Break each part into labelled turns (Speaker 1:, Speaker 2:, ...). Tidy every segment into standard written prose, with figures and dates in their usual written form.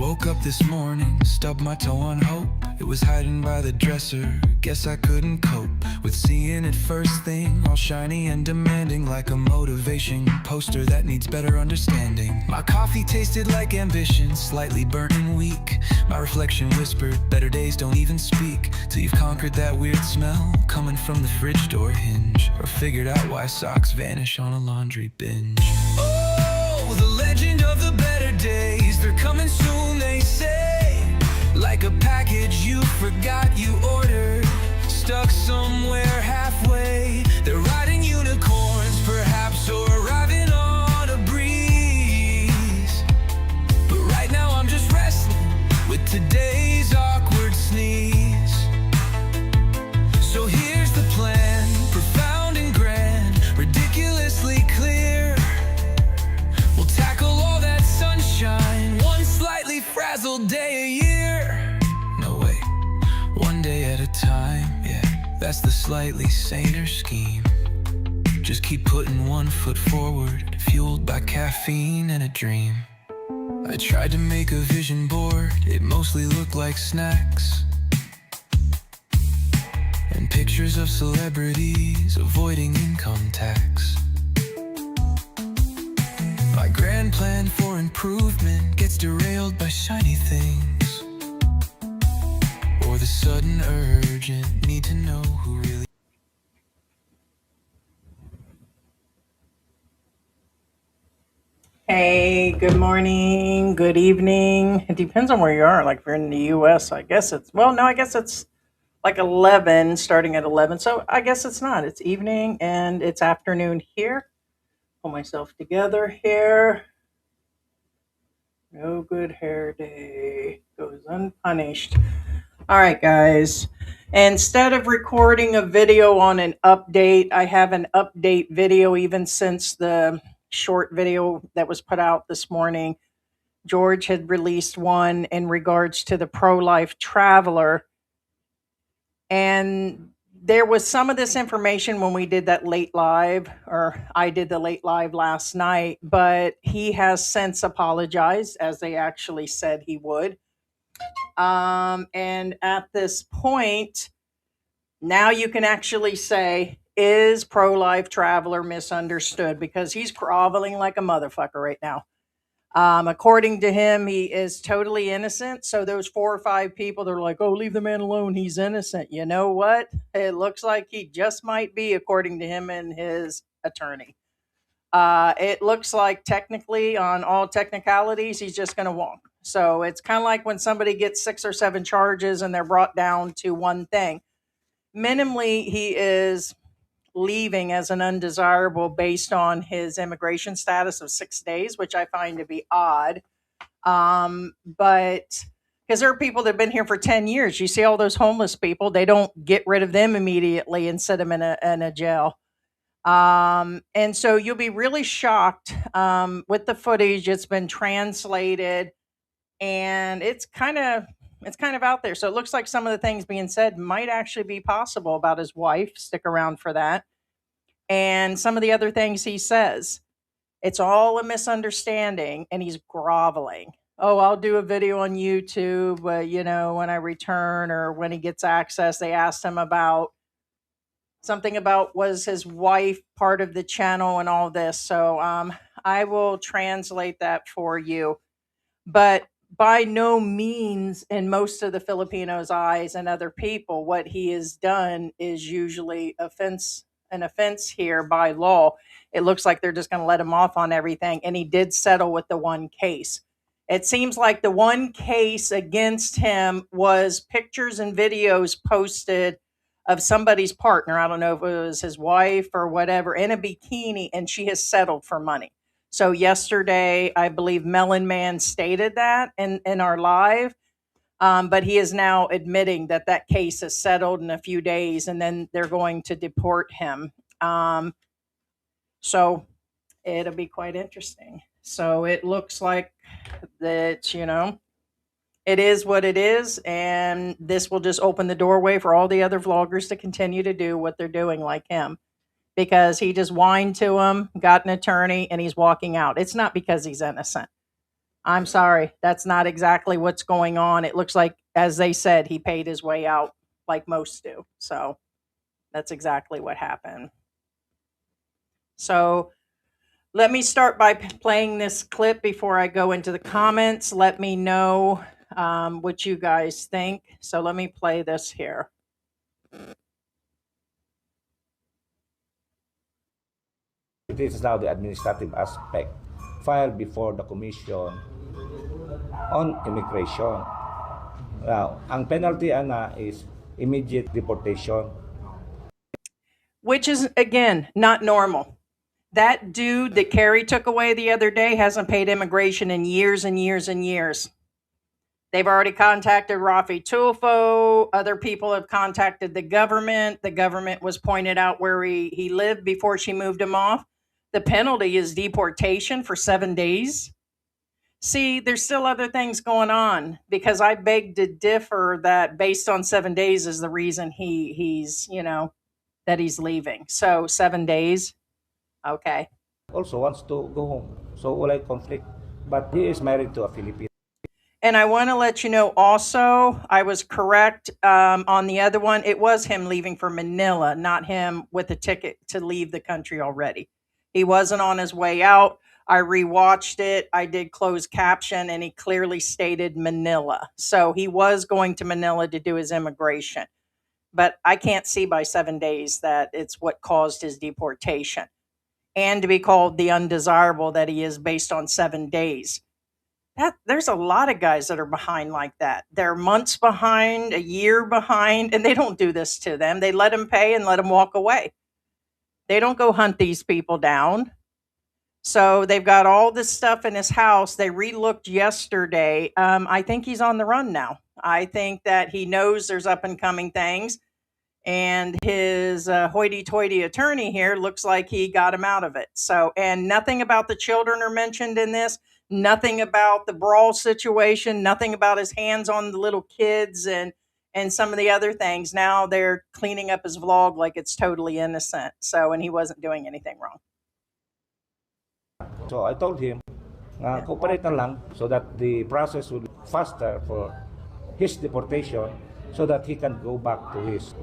Speaker 1: Woke up this morning, stubbed my toe on hope. It was hiding by the dresser, guess I couldn't cope with seeing it first thing, all shiny and demanding, like a motivation poster that needs better understanding. My coffee tasted like ambition, slightly burnt and weak. My reflection whispered, better days don't even speak, till you've conquered that weird smell coming from the fridge door hinge, or figured out why socks vanish on a laundry binge. Oh, the legend of the better days, they're coming soon, they say, like a package you forgot you ordered, stuck somewhere halfway. They're riding unicorns, perhaps, or arriving on a breeze. But right now I'm just wrestling with today's awkward sneeze. So here's the plan, profound and grand, ridiculously clear. We'll tackle all that sunshine, one slightly frazzled day a year. No way, one day at a time, yeah, that's the slightly saner scheme. Just keep putting one foot forward, fueled by caffeine and a dream. I tried to make a vision board, it mostly looked like snacks and pictures of celebrities avoiding income tax. My grand plan for improvement gets derailed by shiny things, or the sudden urgent need to know who really.
Speaker 2: Hey, good morning, good evening. It depends on where you are. Like if you're in the US, I guess I guess it's like 11, starting at 11. So I guess it's not. It's evening and it's afternoon here. Pull myself together here. No good hair day goes unpunished. All right, guys. Instead of recording a video on an update, I have an update video even since the short video that was put out this morning. George had released one in regards to the ProLife traveler. And there was some of this information when we did that late live, or I did the late live last night, but he has since apologized, as they actually said he would. And at this point, now you can actually say, is pro-life traveler misunderstood? Because he's groveling like a motherfucker right now. According to him, he is totally innocent. So those 4 or 5 people, they're like, oh, leave the man alone. He's innocent. You know what? It looks like he just might be, according to him and his attorney. It looks like technically, on all technicalities, he's just going to walk. So it's kind of like when somebody gets 6 or 7 charges and they're brought down to one thing. Minimally, he is leaving as an undesirable based on his immigration status of 6 days, which I find to be odd. But because there are people that have been here for 10 years. You see all those homeless people, they don't get rid of them immediately and set them in a jail. And so you'll be really shocked with the footage. It's been translated and it's kind of out there. So it looks like some of the things being said might actually be possible about his wife. Stick around for that. And some of the other things he says. It's all a misunderstanding and he's groveling. Oh, I'll do a video on YouTube, when I return or when he gets access. They asked him about something about was his wife part of the channel and all this. So I will translate that for you. But by no means, in most of the Filipinos' eyes and other people, what he has done is usually an offense here by law. It looks like they're just going to let him off on everything. And he did settle with the one case. It seems like the one case against him was pictures and videos posted of somebody's partner. I don't know if it was his wife or whatever, in a bikini, and she has settled for money. So yesterday, I believe Melon Man stated that in our live, but he is now admitting that that case is settled in a few days, and then they're going to deport him. So it'll be quite interesting. So it looks like that, it is what it is, and this will just open the doorway for all the other vloggers to continue to do what they're doing like him. Because he just whined to him, got an attorney, and he's walking out. It's not because he's innocent. I'm sorry. That's not exactly what's going on. It looks like, as they said, he paid his way out like most do. So that's exactly what happened. So let me start by playing this clip before I go into the comments. Let me know what you guys think. So let me play this here.
Speaker 3: It is now the administrative aspect filed before the Commission on Immigration. Now, ang penalty is immediate deportation.
Speaker 2: Which is, again, not normal. That dude that Kerry took away the other day hasn't paid immigration in years and years and years. They've already contacted Rafi Tulfo. Other people have contacted the government. The government was pointed out where he lived before she moved him off. The penalty is deportation for 7 days. See, there's still other things going on because I beg to differ that based on 7 days is the reason he's that he's leaving. So 7 days, okay.
Speaker 3: Also wants to go home. So wala conflict. But he is married to a Philippine.
Speaker 2: And I want to let you know also, I was correct on the other one. It was him leaving for Manila, not him with a ticket to leave the country already. He wasn't on his way out. I rewatched it. I did closed caption, and he clearly stated Manila. So he was going to Manila to do his immigration. But I can't see by 7 days that it's what caused his deportation. And to be called the undesirable that he is based on 7 days. There's a lot of guys that are behind like that. They're months behind, a year behind, and they don't do this to them. They let them pay and let them walk away. They don't go hunt these people down. So they've got all this stuff in his house. They re-looked yesterday. I think he's on the run now. I think that he knows there's up and coming things. And his hoity-toity attorney here looks like he got him out of it. So, and nothing about the children are mentioned in this. Nothing about the brawl situation. Nothing about his hands on the little kids and some of the other things. Now they're cleaning up his vlog like it's totally innocent. So, and he wasn't doing anything wrong.
Speaker 3: So I told him, cooperate na lang so that the process will be faster for his deportation so that he can go back to his.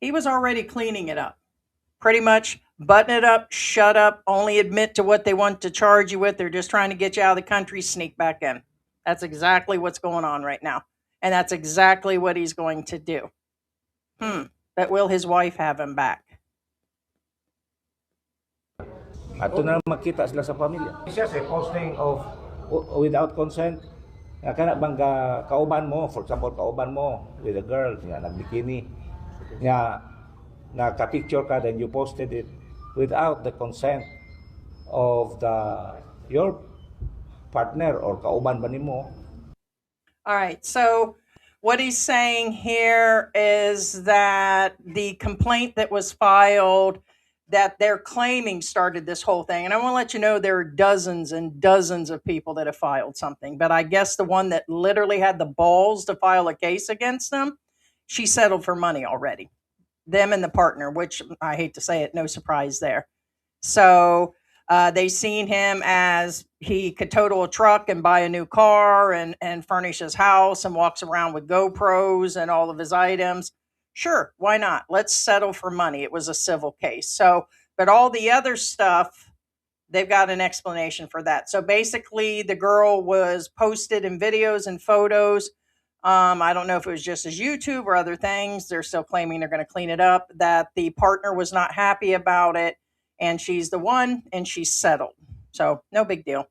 Speaker 2: He was already cleaning it up. Pretty much button it up, shut up, only admit to what they want to charge you with. They're just trying to get you out of the country, sneak back in. That's exactly what's going on right now. And that's exactly what he's going to do. But will his wife have him back?
Speaker 3: At ito na makita sila sa pamilya. It's just a posting of without consent. Kana bang kauban mo, for example, kauban mo with a girl, nagbikini. Naka-picture ka, then you posted it without the consent of your partner or kauban ba nimo.
Speaker 2: All right, so what he's saying here is that the complaint that was filed that they're claiming started this whole thing. And I want to let you know there are dozens and dozens of people that have filed something. But I guess the one that literally had the balls to file a case against them, she settled for money already. Them and the partner, which I hate to say it, no surprise there. So they seen him as he could total a truck and buy a new car and furnish his house and walks around with GoPros and all of his items. Sure, why not? Let's settle for money. It was a civil case. So, but all the other stuff, they've got an explanation for that. So basically, the girl was posted in videos and photos. I don't know if it was just as YouTube or other things. They're still claiming they're going to clean it up, that the partner was not happy about it, and she's the one, and she's settled. So, no big deal.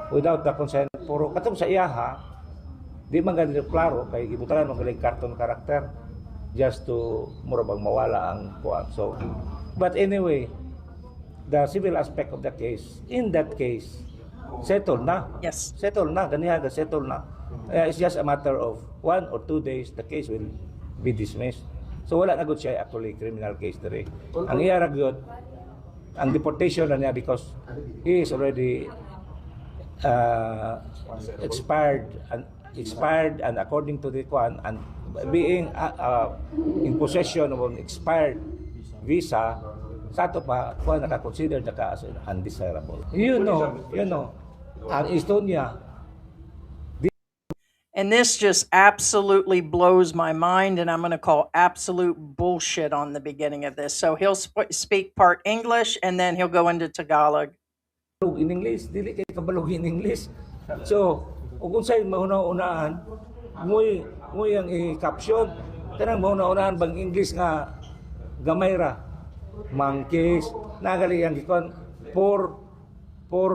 Speaker 3: Without the consent, puro katong sa iyaha, di man ganito klaro, kay ibutalan mo galing cartoon character just to murabang mawala ang kuwan. So, but anyway, the civil aspect of the case, in that case, settled na.
Speaker 2: Yes.
Speaker 3: Settled na, ganihan, settled na. It's just a matter of 1 or 2 days, the case will be dismissed. So wala na gud siya actually criminal case dere. Ang iya ra gyud ang deportation na niya because he is already expired and according to the kwan and being in possession of an expired visa sa ato pa kwan naka-consider na ka as undesirable. You know, ang Estonia
Speaker 2: And this just absolutely blows my mind, and I'm going to call absolute bullshit on the beginning of this. So he'll speak part English, and then he'll go into Tagalog.
Speaker 3: In English, dili kay kabalog in English. So, kung sa'yo mauna-unaan, nguy ang i-caption, kanang mauna-unaan bang English nga gamay ra. Monkeys, nagali ang gikon, for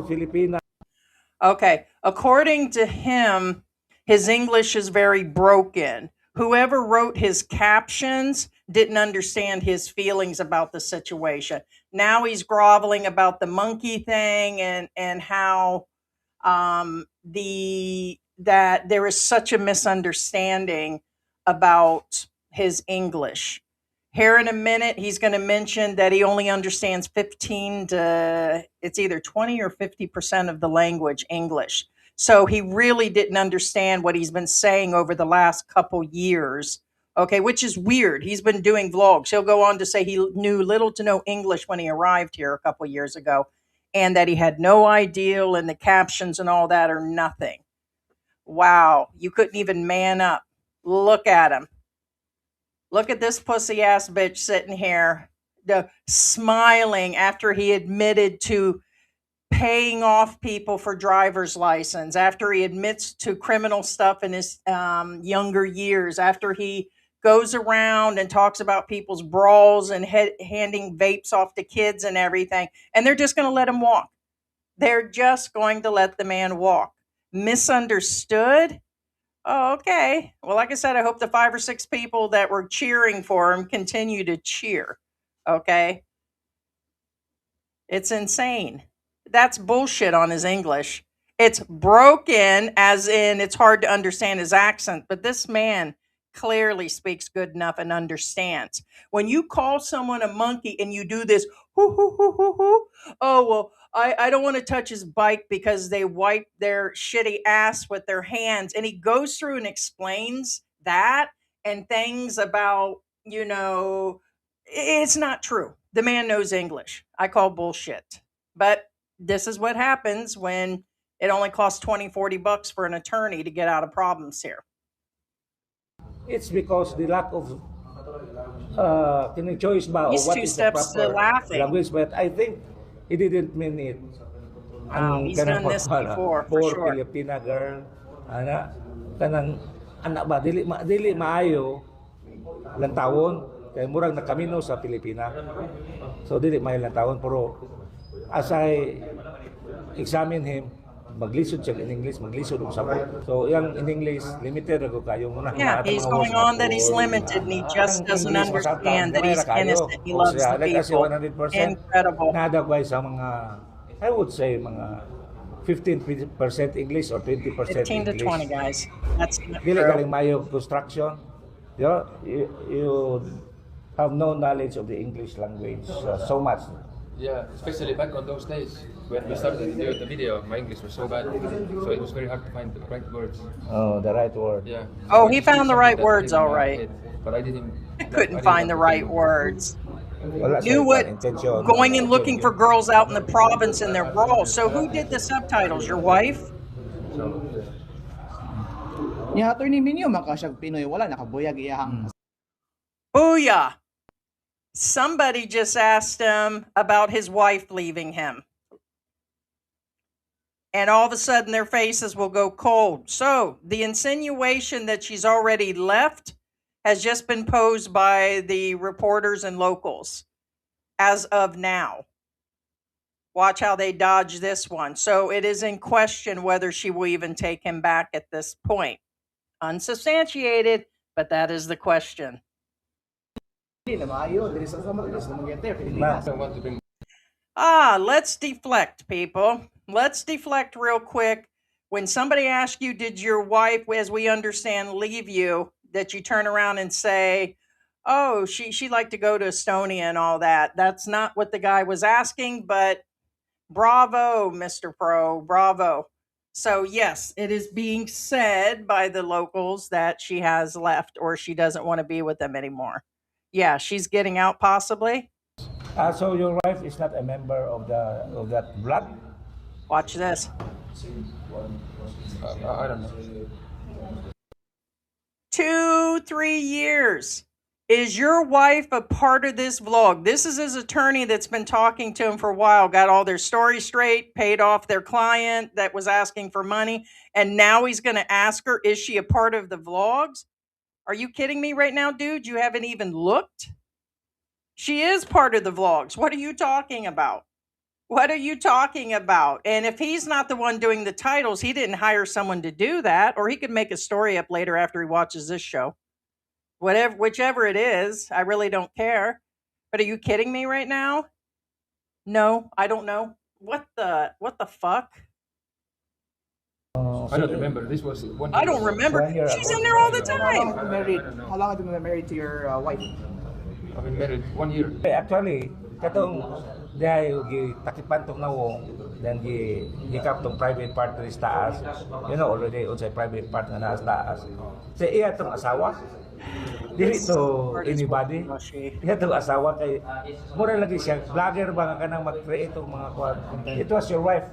Speaker 3: Filipina.
Speaker 2: Okay, according to him, his English is very broken. Whoever wrote his captions didn't understand his feelings about the situation. Now he's groveling about the monkey thing and how that there is such a misunderstanding about his English. Here in a minute, he's going to mention that he only understands 15 to it's either 20 or 50% of the language English. So he really didn't understand what he's been saying over the last couple years. Okay, which is weird. He's been doing vlogs. He'll go on to say he knew little to no English when he arrived here a couple years ago, and that he had no idea, and the captions and all that are nothing. Wow, you couldn't even man up. Look at him. Look at this pussy ass bitch sitting here, smiling after he admitted to paying off people for driver's license, after he admits to criminal stuff in his younger years, after he goes around and talks about people's brawls and handing vapes off to kids and everything, and they're just going to let him walk. They're just going to let the man walk. Misunderstood? Oh, okay. Well, like I said, I hope the 5 or 6 people that were cheering for him continue to cheer. Okay? It's insane. That's bullshit on his English. It's broken, as in it's hard to understand his accent, but this man clearly speaks good enough and understands. When you call someone a monkey and you do this, hoo, hoo, hoo, hoo, hoo, oh, well, I don't want to touch his bike because they wipe their shitty ass with their hands. And he goes through and explains that and things about, it's not true. The man knows English. I call bullshit. But this is what happens when it only costs $20-$40 for an attorney to get out of problems here.
Speaker 3: It's because the lack of choice ba
Speaker 2: He's
Speaker 3: what
Speaker 2: 2
Speaker 3: is the
Speaker 2: steps to
Speaker 3: proper
Speaker 2: laughing.
Speaker 3: language, but I think he didn't mean it.
Speaker 2: He's done this before, for sure.
Speaker 3: Filipina girl, kanang anak ba dili maayo lantawon kay murag nakamino sa Pilipina. So dili maayo lantawon, pero as I examine him, maglisod siya in English, maglisod og sabot. So yang in English limited ako kayo muna.
Speaker 2: Yeah, he's going on that he's limited and he just doesn't understand that he's innocent. He loves the people. Incredible.
Speaker 3: Nadagway sa mga, I would say mga 15% English or 20%
Speaker 2: 15 to
Speaker 3: English.
Speaker 2: 20, guys. That's
Speaker 3: Dili
Speaker 2: true.
Speaker 3: galing mayo construction. You have no knowledge of the English language so much.
Speaker 4: Yeah, especially back on those days when we started to do the video, my English was so bad, so it was very hard to find the right words.
Speaker 3: Oh, the right word.
Speaker 4: Yeah.
Speaker 2: Oh,
Speaker 4: So
Speaker 2: he
Speaker 4: I just
Speaker 2: found the
Speaker 4: did
Speaker 2: right
Speaker 4: something that
Speaker 2: words,
Speaker 4: came in
Speaker 2: all
Speaker 4: my
Speaker 2: right.
Speaker 4: head, but I didn't.
Speaker 2: Couldn't find the right words.
Speaker 3: Wala
Speaker 2: Knew
Speaker 3: sa
Speaker 2: what
Speaker 3: intention.
Speaker 2: going and looking for girls out in the province in their brawls. So who did the subtitles? Your wife?
Speaker 5: Nya attorney minyo makasyag Pinoy wala nakabuyag iyahang
Speaker 2: Booyah! Somebody just asked him about his wife leaving him. And all of a sudden their faces will go cold. So the insinuation that she's already left has just been posed by the reporters and locals as of now. Watch how they dodge this one. So it is in question whether she will even take him back at this point. Unsubstantiated, but that is the question.
Speaker 5: Hindi na maayo diri sa mga is na magyete
Speaker 3: Ma-
Speaker 4: I want to bring
Speaker 2: Let's deflect, people. Let's deflect real quick. When somebody asks you, did your wife, as we understand, leave you, that you turn around and say, oh, she liked to go to Estonia and all that. That's not what the guy was asking, but bravo, Mr. Pro, bravo. So yes, it is being said by the locals that she has left or she doesn't want to be with them anymore. Yeah, she's getting out possibly.
Speaker 3: So your wife is not a member of that blood?
Speaker 2: Watch this.
Speaker 4: I don't know.
Speaker 2: 2-3 years. Is your wife a part of this vlog? This is his attorney that's been talking to him for a while, got all their story straight, paid off their client that was asking for money, and now he's going to ask her, is she a part of the vlogs? Are you kidding me right now, dude? You haven't even looked? She is part of the vlogs. What are you talking about? What are you talking about? And if he's not the one doing the titles, he didn't hire someone to do that, or he could make a story up later after he watches this show. Whatever, whichever it is, I really don't care. But are you kidding me right now? No, I don't know. What the fuck?
Speaker 4: I don't remember. This was 1 year
Speaker 2: I don't
Speaker 4: ago.
Speaker 2: remember.
Speaker 3: 1 year
Speaker 2: She's
Speaker 3: ago.
Speaker 2: in there all the
Speaker 5: How long
Speaker 2: time.
Speaker 5: have you married? How long have you been married to your wife?
Speaker 4: I've been married 1 year.
Speaker 3: Actually, katong dahil gitakipan tong nawong, then gikap tong private part rin sa taas. You know, already unsay private part nga naa sa taas. Sa iya tong asawa, dili to anybody. Iya tong asawa kay mura lagi siya vlogger ba nga kanang mag-create tong mga kwan. It was your wife.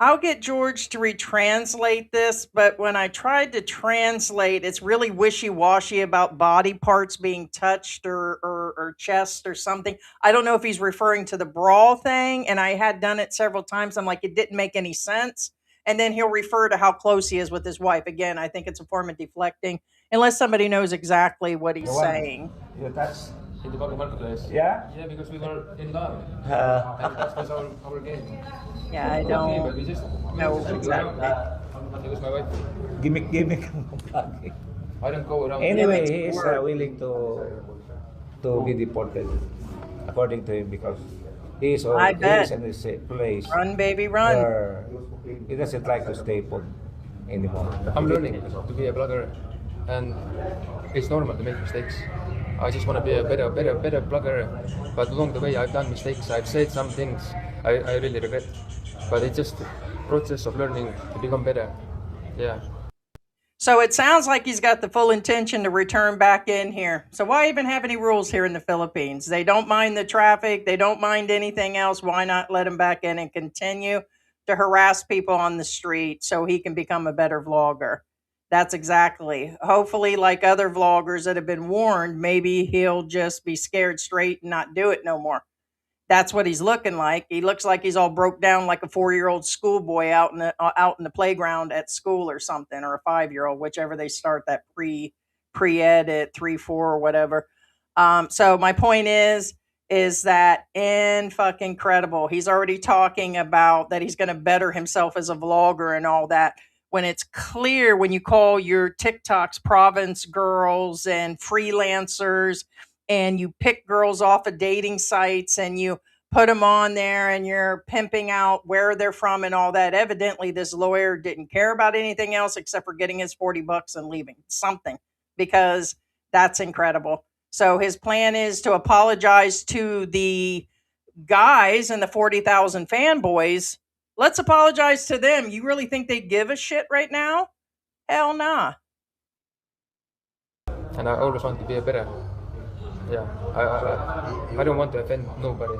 Speaker 2: I'll get George to retranslate this, but when I tried to translate, it's really wishy-washy about body parts being touched or chest or something. I don't know if he's referring to the brawl thing, and I had done it several times. I'm like, it didn't make any sense. And then he'll refer to how close he is with his wife. Again, I think it's a form of deflecting, unless somebody knows exactly what he's
Speaker 3: The one
Speaker 2: saying.
Speaker 3: You touch.
Speaker 4: In the public marketplace.
Speaker 3: Yeah?
Speaker 4: Yeah, because we were in love. And that was our game.
Speaker 2: Yeah, I
Speaker 4: Okay, but
Speaker 2: don't
Speaker 4: we just
Speaker 2: know
Speaker 4: we
Speaker 2: exactly.
Speaker 4: It was my wife.
Speaker 3: Gimmick ang vlogging.
Speaker 4: I don't go around.
Speaker 3: Anyway, he is willing to be deported, according to him, because he is
Speaker 2: I bet.
Speaker 3: in this place
Speaker 2: Run, baby, run.
Speaker 3: where he doesn't like to stay put anymore.
Speaker 4: I'm learning to be a blogger, and it's normal to make mistakes. I just want to be a better blogger, but along the way I've done mistakes. I've said some things I really regret, but it's just a process of learning to become better. Yeah.
Speaker 2: So it sounds like he's got the full intention to return back in here. So why even have any rules here in the Philippines? They don't mind the traffic. They don't mind anything else. Why not let him back in and continue to harass people on the street so he can become a better vlogger? That's exactly. Hopefully, like other vloggers that have been warned, maybe he'll just be scared straight and not do it no more. That's what he's looking like. He looks like he's all broke down like a 4-year-old schoolboy out in the playground at school or something, or a 5-year-old, whichever they start that pre-ed at 3-4 or whatever. So my point is that in fucking credible. He's already talking about that he's going to better himself as a vlogger and all that. When it's clear, when you call your TikToks province girls and freelancers, and you pick girls off of dating sites and you put them on there and you're pimping out where they're from and all that. Evidently, this lawyer didn't care about anything else except for getting his $40 and leaving something, because that's incredible. So his plan is to apologize to the guys and the 40,000 fanboys. Let's apologize to them. You really think they give a shit right now? Hell nah.
Speaker 4: And I always want to be a better. Yeah, I don't want to offend nobody.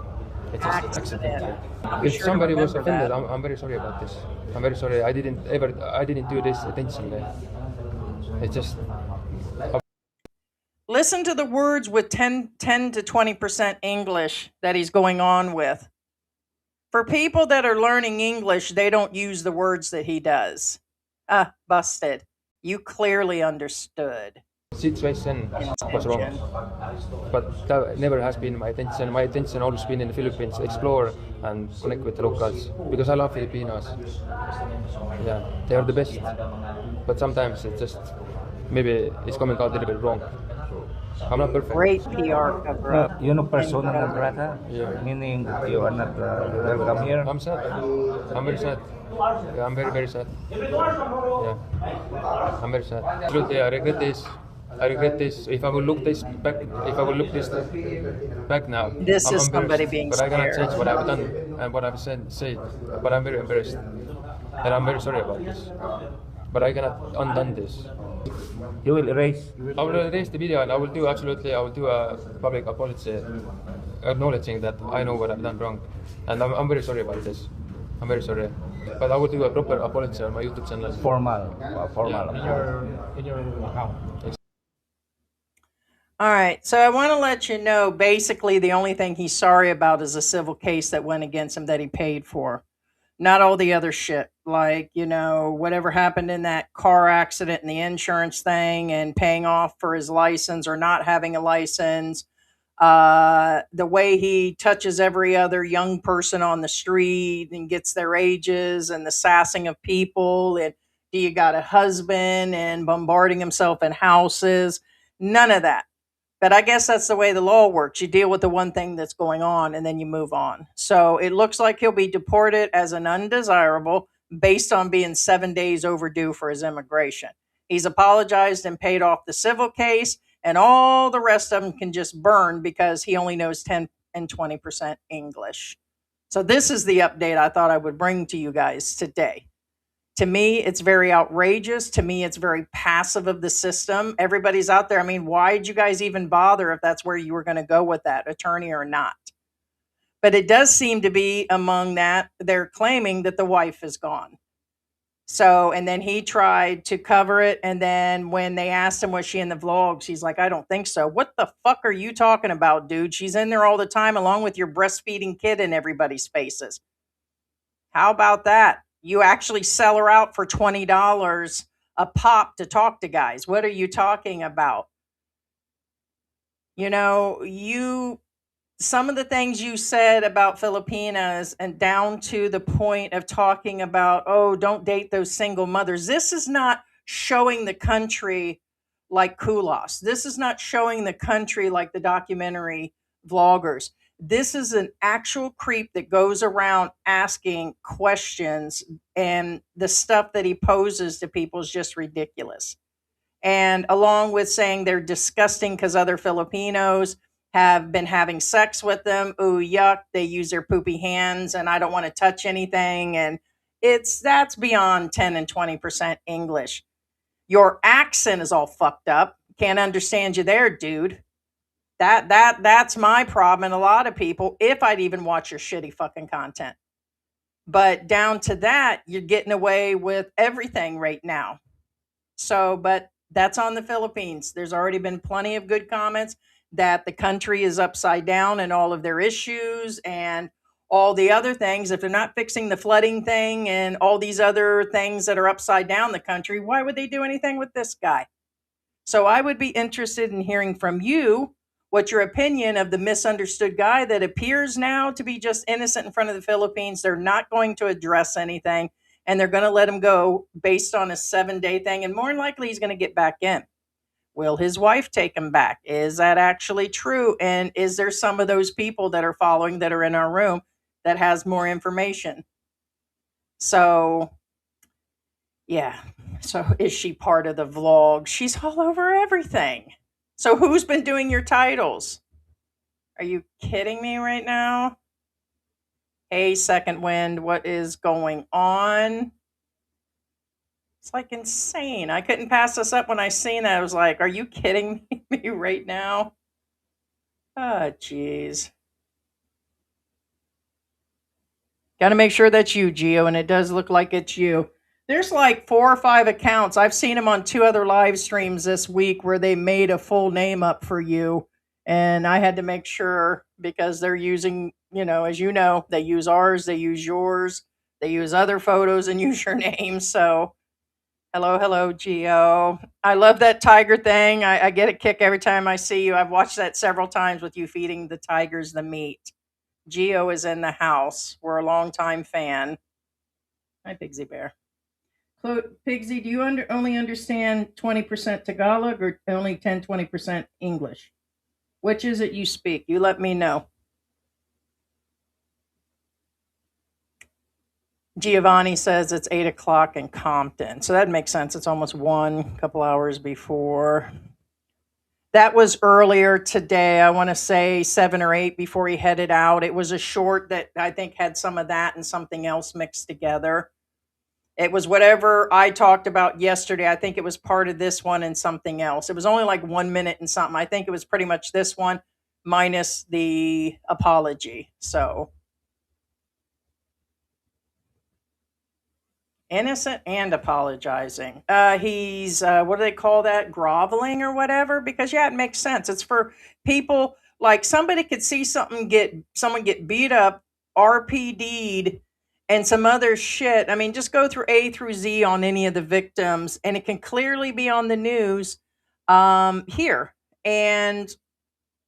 Speaker 4: It's just accidental. If
Speaker 2: sure
Speaker 4: somebody was
Speaker 2: remember
Speaker 4: offended,
Speaker 2: that.
Speaker 4: I'm very sorry about this. I'm very sorry. I didn't do this intentionally. It's just
Speaker 2: Listen to the words with 10 to 20% English that he's going on with. For people that are learning English, they don't use the words that he does. Busted. You clearly understood.
Speaker 4: situation was wrong. But that never has been my intention. My intention always been in the Philippines, explore and connect with the locals, because I love Filipinos. Yeah, they are the best. But sometimes it just, maybe it's coming out a little bit wrong. I'm not perfect.
Speaker 2: Great PR cover
Speaker 3: No,
Speaker 2: up.
Speaker 3: you know persona non grata?
Speaker 4: Yeah.
Speaker 3: Meaning that you are not welcome here?
Speaker 4: I'm sad. I'm very sad. Yeah, I'm very sad. Yeah, I'm very sad. Absolutely, I regret this. If I will look this back now,
Speaker 2: This
Speaker 4: I'm
Speaker 2: is somebody
Speaker 4: embarrassed.
Speaker 2: being
Speaker 4: But I cannot
Speaker 2: scared.
Speaker 4: change what I've done and what I've said. But I'm very embarrassed, and I'm very sorry about this. But I cannot undo this.
Speaker 3: You will erase.
Speaker 4: I will erase the video, and I will do a public apology, acknowledging that I know what I've done wrong, and I'm very sorry about this. I'm very sorry. But I will do a proper apology on my YouTube channel.
Speaker 3: Formal.
Speaker 4: Yeah, in your account.
Speaker 2: All right. So I want to let you know basically the only thing he's sorry about is a civil case that went against him that he paid for. Not all the other shit, like, whatever happened in that car accident and the insurance thing and paying off for his license or not having a license. The way he touches every other young person on the street and gets their ages and the sassing of people. And do you got a husband and bombarding himself in houses? None of that. But I guess that's the way the law works. You deal with the one thing that's going on and then you move on. So it looks like he'll be deported as an undesirable based on being 7 days overdue for his immigration. He's apologized and paid off the civil case, and all the rest of them can just burn because he only knows 10 and 20% English. So this is the update I thought I would bring to you guys today. To me, it's very outrageous. To me, it's very passive of the system. Everybody's out there. I mean, why'd you guys even bother if that's where you were going to go with that, attorney or not? But it does seem to be among that, they're claiming that the wife is gone. So, and then he tried to cover it. And then when they asked him, was she in the vlogs? He's like, I don't think so. What the fuck are you talking about, dude? She's in there all the time along with your breastfeeding kid in everybody's faces. How about that? You actually sell her out for $20 a pop to talk to guys. What are you talking about? Some of the things you said about Filipinas and down to the point of talking about, oh, don't date those single mothers. This is not showing the country like Kulas. This is not showing the country like the documentary vloggers. This is an actual creep that goes around asking questions, and the stuff that he poses to people is just ridiculous. And along with saying they're disgusting because other Filipinos have been having sex with them. Ooh, yuck. They use their poopy hands and I don't want to touch anything. And that's beyond 10 and 20% English. Your accent is all fucked up. Can't understand you there, dude. That's my problem and a lot of people, if I'd even watch your shitty fucking content. But down to that, you're getting away with everything right now. So, but that's on the Philippines. There's already been plenty of good comments that the country is upside down and all of their issues and all the other things. If they're not fixing the flooding thing and all these other things that are upside down the country, why would they do anything with this guy? So I would be interested in hearing from you what your opinion of the misunderstood guy that appears now to be just innocent in front of the Philippines. They're not going to address anything, and they're going to let him go based on a 7-day thing, and more than likely he's going to get back in. Will his wife take him back? Is that actually true? And is there some of those people that are following that are in our room that has more information? So, yeah. So is she part of the vlog? She's all over everything. So who's been doing your titles? Are you kidding me right now? Hey, Second Wind, what is going on? It's like insane. I couldn't pass this up when I seen that. I was like, are you kidding me right now? Oh, jeez. Got to make sure that's you, Gio, and it does look like it's you. There's like 4 or 5 accounts. I've seen them on 2 other live streams this week where they made a full name up for you. And I had to make sure because they're using, as you know, they use ours, they use yours, they use other photos and use your name. So hello, Gio. I love that tiger thing. I get a kick every time I see you. I've watched that several times with you feeding the tigers the meat. Gio is in the house. We're a longtime fan. Hi, Pigsy Bear. Pigsy, do you only understand 20% Tagalog or only 20% English? Which is it you speak? You let me know. Giovanni says it's 8 o'clock in Compton. So that makes sense. It's almost 1, a couple hours before. That was earlier today. I want to say 7 or 8 before he headed out. It was a short that I think had some of that and something else mixed together. It was whatever I talked about yesterday. I think it was part of this one and something else. It was only like 1 minute and something. I think it was pretty much this one minus the apology. So Innocent and apologizing. He's what do they call that? Groveling or whatever? Because yeah, it makes sense. It's for people like somebody could see someone get beat up, RPD'd, and some other shit. I mean, just go through A through Z on any of the victims, and it can clearly be on the news here. And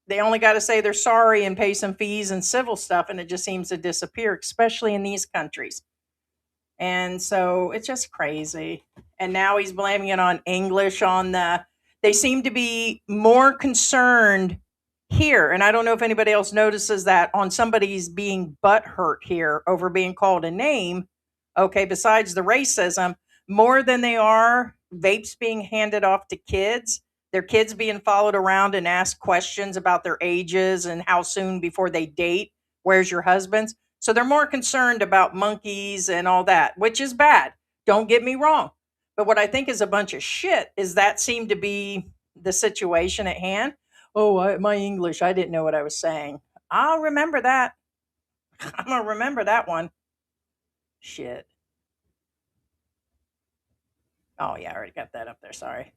Speaker 2: they only got to say they're sorry and pay some fees and civil stuff, and it just seems to disappear, especially in these countries. And so it's just crazy. And now he's blaming it on English on they seem to be more concerned here. And I don't know if anybody else notices that on somebody's being butt hurt here over being called a name. Okay, besides the racism, more than they are vapes being handed off to kids, their kids being followed around and asked questions about their ages and how soon before they date. Where's your husband's? So they're more concerned about monkeys and all that, which is bad. Don't get me wrong. But what I think is a bunch of shit is that seemed to be the situation at hand. Oh, my English, I didn't know what I was saying. I'll remember that. I'm going to remember that one. Shit. Oh, yeah, I already got that up there. Sorry.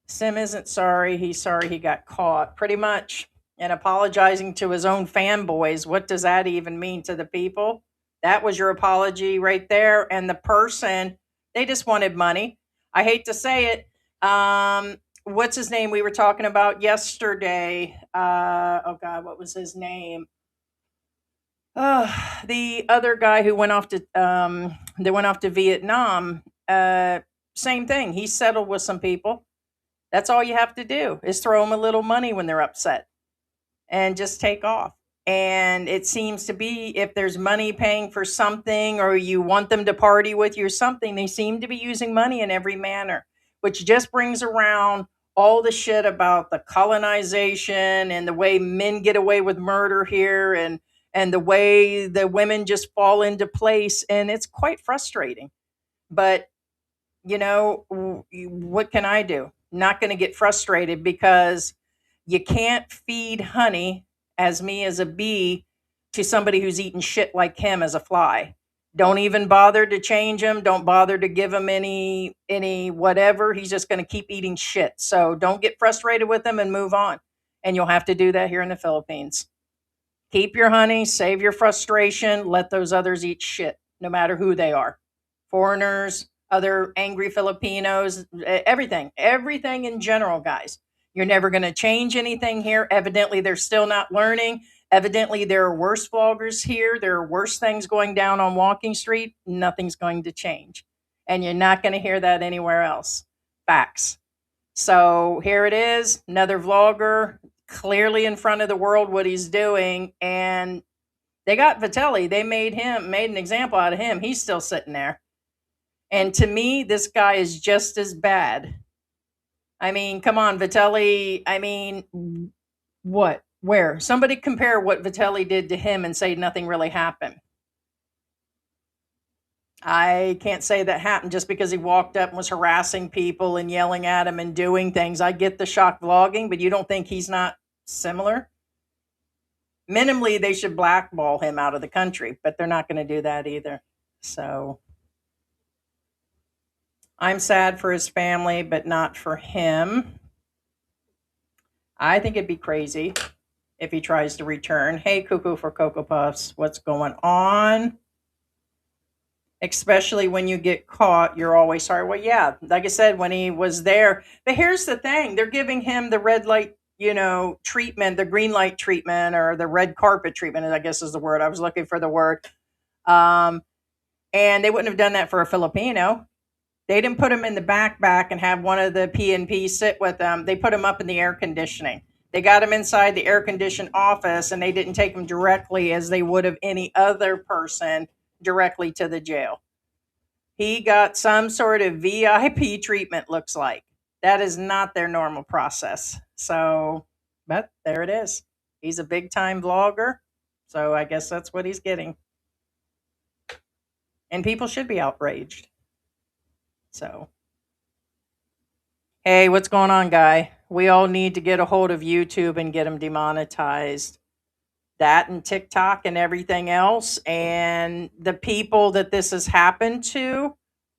Speaker 2: Sim isn't sorry. He's sorry he got caught. Pretty much. And apologizing to his own fanboys. What does that even mean to the people? That was your apology right there. And the person, they just wanted money. I hate to say it. What's his name we were talking about yesterday? Oh, God, what was his name? The other guy who went off to they went off to Vietnam. Same thing. He settled with some people. That's all you have to do is throw them a little money when they're upset and just take off. And it seems to be if there's money paying for something or you want them to party with you or something, they seem to be using money in every manner, which just brings around all the shit about the colonization and the way men get away with murder here and the way the women just fall into place. And it's quite frustrating. But what can I do? Not going to get frustrated because you can't feed honey as me as a bee to somebody who's eating shit like him as a fly. Don't even bother to change him. Don't bother to give him any whatever. He's just going to keep eating shit. So don't get frustrated with him and move on. And you'll have to do that here in the Philippines. Keep your honey, save your frustration, let those others eat shit, no matter who they are. Foreigners, other angry Filipinos, everything in general, guys. You're never going to change anything here. Evidently, they're still not learning. Evidently, there are worse vloggers here. There are worse things going down on Walking Street. Nothing's going to change. And you're not going to hear that anywhere else. Facts. So here it is, another vlogger, clearly in front of the world what he's doing. And they got Vitelli. They made an example out of him. He's still sitting there. And to me, this guy is just as bad. I mean, come on, Vitelli. I mean, what? Where? Somebody compare what Vitelli did to him and say nothing really happened. I can't say that happened just because he walked up and was harassing people and yelling at him and doing things. I get the shock vlogging, but you don't think he's not similar? Minimally, they should blackball him out of the country, but they're not going to do that either. So I'm sad for his family, but not for him. I think it'd be crazy if he tries to return. Hey, Cuckoo for Cocoa Puffs, what's going on? Especially when you get caught, you're always sorry. Well, yeah, like I said, when he was there. But here's the thing. They're giving him the red light, treatment, the green light treatment, or the red carpet treatment, I guess is the word. I was looking for the word. And they wouldn't have done that for a Filipino. They didn't put him in the backpack and have one of the PNP sit with them. They put him up in the air conditioning. They got him inside the air-conditioned office, and they didn't take him directly as they would have any other person directly to the jail. He got some sort of VIP treatment, looks like. That is not their normal process. So, but there it is. He's a big-time vlogger, so I guess that's what he's getting. And people should be outraged. So, hey, what's going on, guy? We all need to get a hold of YouTube and get them demonetized. That and TikTok and everything else. And the people that this has happened to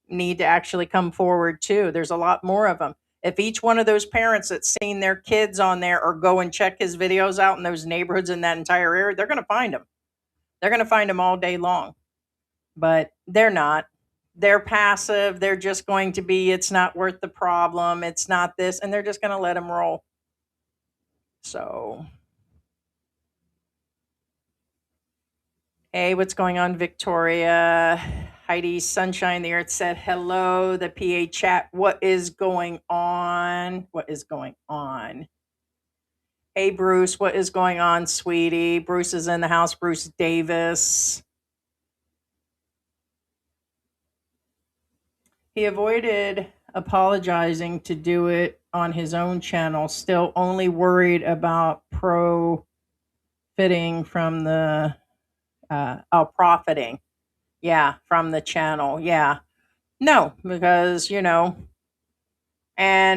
Speaker 2: need to actually come forward too. There's a lot more of them. If each one of those parents that's seen their kids on there or go and check his videos out in those neighborhoods in that entire area, they're going to find him. They're going to find him all day long. But they're not. They're passive. They're just going to be, it's not worth the problem. It's not this. And they're just going to let him roll. So, hey, what's going on, Victoria? Heidi Sunshine the Earth said, hello, the PA chat. What is going on? What is going on? Hey, Bruce, what is going on, sweetie? Bruce is in the house. Bruce Davis. He avoided apologizing to do it on his own channel, still only worried about profiting from the profiting. Yeah, from the channel. Yeah. No, because, and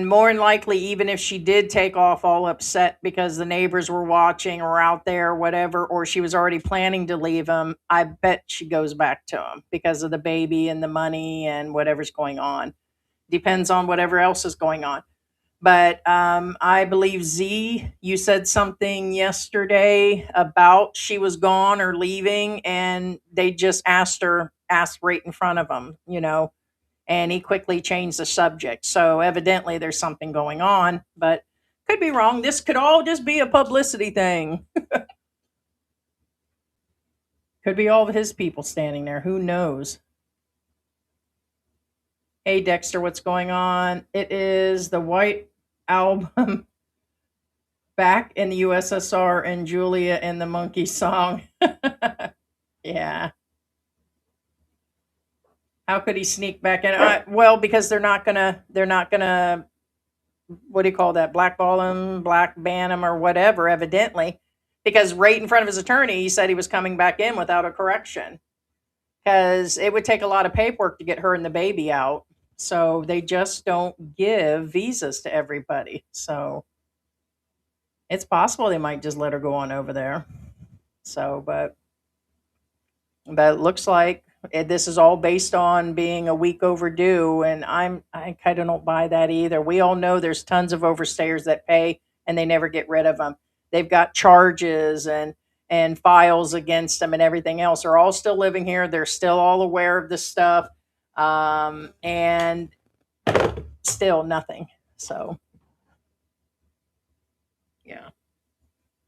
Speaker 2: more than likely, even if she did take off all upset because the neighbors were watching or out there, whatever, or she was already planning to leave him, I bet she goes back to him because of the baby and the money and whatever's going on. Depends on whatever else is going on. But I believe Z, you said something yesterday about she was gone or leaving, and they just asked right in front of him, and he quickly changed the subject. So evidently there's something going on, but could be wrong. This could all just be a publicity thing. Could be all of his people standing there. Who knows? Hey, Dexter, what's going on? It is the White Album back in the USSR and Julia and the Monkey song. Yeah. How could he sneak back in? Well, because they're not gonna, what do you call that? Blackball him, black ban him, or whatever. Evidently, because right in front of his attorney, he said he was coming back in without a correction, because it would take a lot of paperwork to get her and the baby out. So they just don't give visas to everybody. So it's possible they might just let her go on over there. So, but it looks like this is all based on being a week overdue, and I kind of don't buy that either. We all know there's tons of overstayers that pay and they never get rid of them. They've got charges and files against them and everything else. They're all still living here. They're still all aware of this stuff, and still nothing. So, yeah.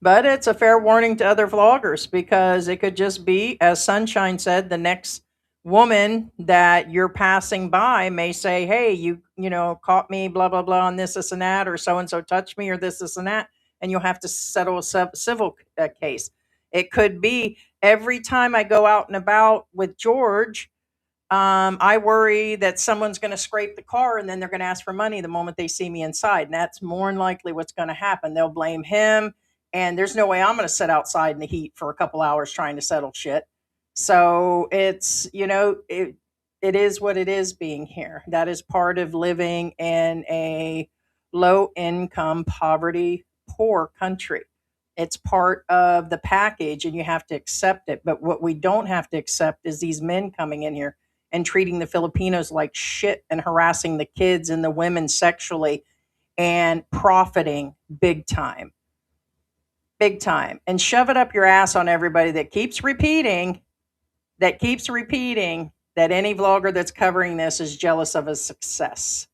Speaker 2: But it's a fair warning to other vloggers, because it could just be, as Sunshine said, the next woman that you're passing by may say, hey, you caught me, blah, blah, blah, on this, and that, or so-and-so touched me, or this, and that, and you'll have to settle a civil case. It could be every time I go out and about with George, I worry that someone's going to scrape the car and then they're going to ask for money the moment they see me inside. And that's more than likely what's going to happen. They'll blame him. And there's no way I'm going to sit outside in the heat for a couple hours trying to settle shit. So it's, it is what it is being here. That is part of living in a low income, poverty, poor country. It's part of the package and you have to accept it. But what we don't have to accept is these men coming in here and treating the Filipinos like shit and harassing the kids and the women sexually and profiting big time. Big time. And shove it up your ass on everybody that keeps repeating that any vlogger that's covering this is jealous of a success.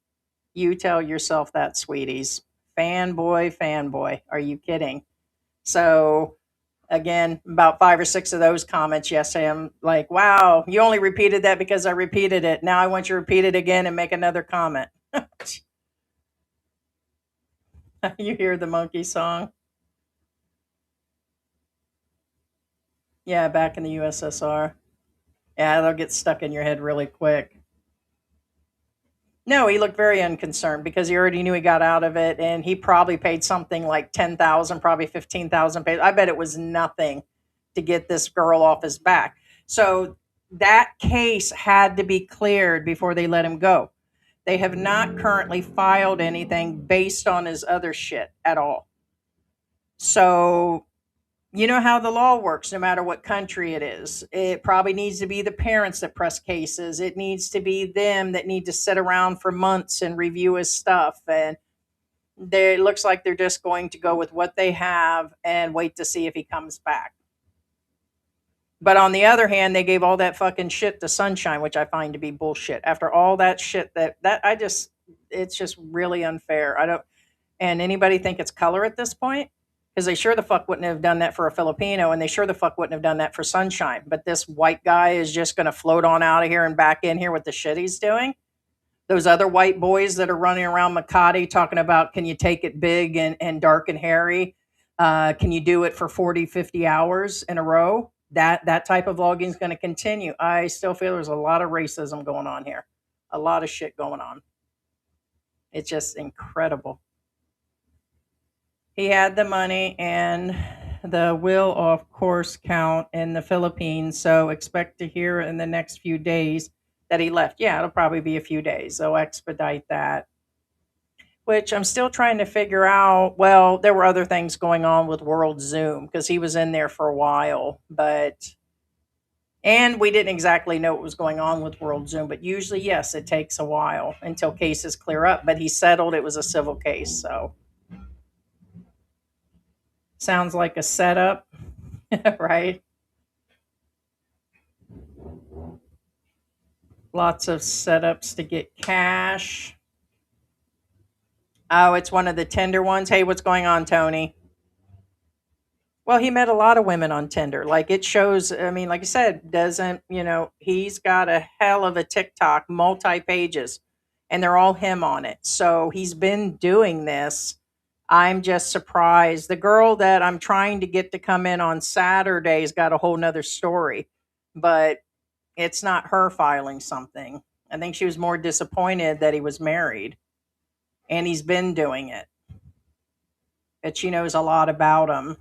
Speaker 2: You tell yourself that, sweeties. Fanboy. Are you kidding? So again, about 5 or 6 of those comments yesterday, I'm like, wow, you only repeated that because I repeated it. Now I want you to repeat it again and make another comment. You hear the monkey song? Yeah, back in the USSR. Yeah, they'll get stuck in your head really quick. No, he looked very unconcerned because he already knew he got out of it, and he probably paid something like 10,000, probably 15,000 pesos. I bet it was nothing to get this girl off his back. So that case had to be cleared before they let him go. They have not currently filed anything based on his other shit at all. So You know how the law works, no matter what country it is. It probably needs to be the parents that press cases. It needs to be them that need to sit around for months and review his stuff. And it looks like they're just going to go with what they have and wait to see if he comes back. But on the other hand, they gave all that fucking shit to Sunshine, which I find to be bullshit. After all that shit that I just it's just really unfair. I don't and anybody think it's color at this point? Because they sure the fuck wouldn't have done that for a Filipino, and they sure the fuck wouldn't have done that for Sunshine. But this white guy is just going to float on out of here and back in here with the shit he's doing. Those other white boys that are running around Makati talking about, can you take it big and dark and hairy? Can you do it for 40, 50 hours in a row? That type of vlogging is going to continue. I still feel there's a lot of racism going on here. A lot of shit going on. It's just incredible. He had the money and the will, of course, count in the Philippines. So expect to hear in the next few days that he left. Yeah, it'll probably be a few days. They'll expedite that, which I'm still trying to figure out. Well, there were other things going on with World Zoom because he was in there for a while, and we didn't exactly know what was going on with World Zoom. But usually, yes, it takes a while until cases clear up. But he settled; it was a civil case, so sounds like a setup, right? Lots of setups to get cash. Oh, it's one of the Tinder ones. Hey, what's going on, Tony? Well, he met a lot of women on Tinder. Like it shows, I mean, like I said, doesn't, he's got a hell of a TikTok, multi pages, and they're all him on it. So he's been doing this. I'm just surprised. The girl that I'm trying to get to come in on Saturday's got a whole nother story, but it's not her filing something. I think she was more disappointed that he was married and he's been doing it. But she knows a lot about him.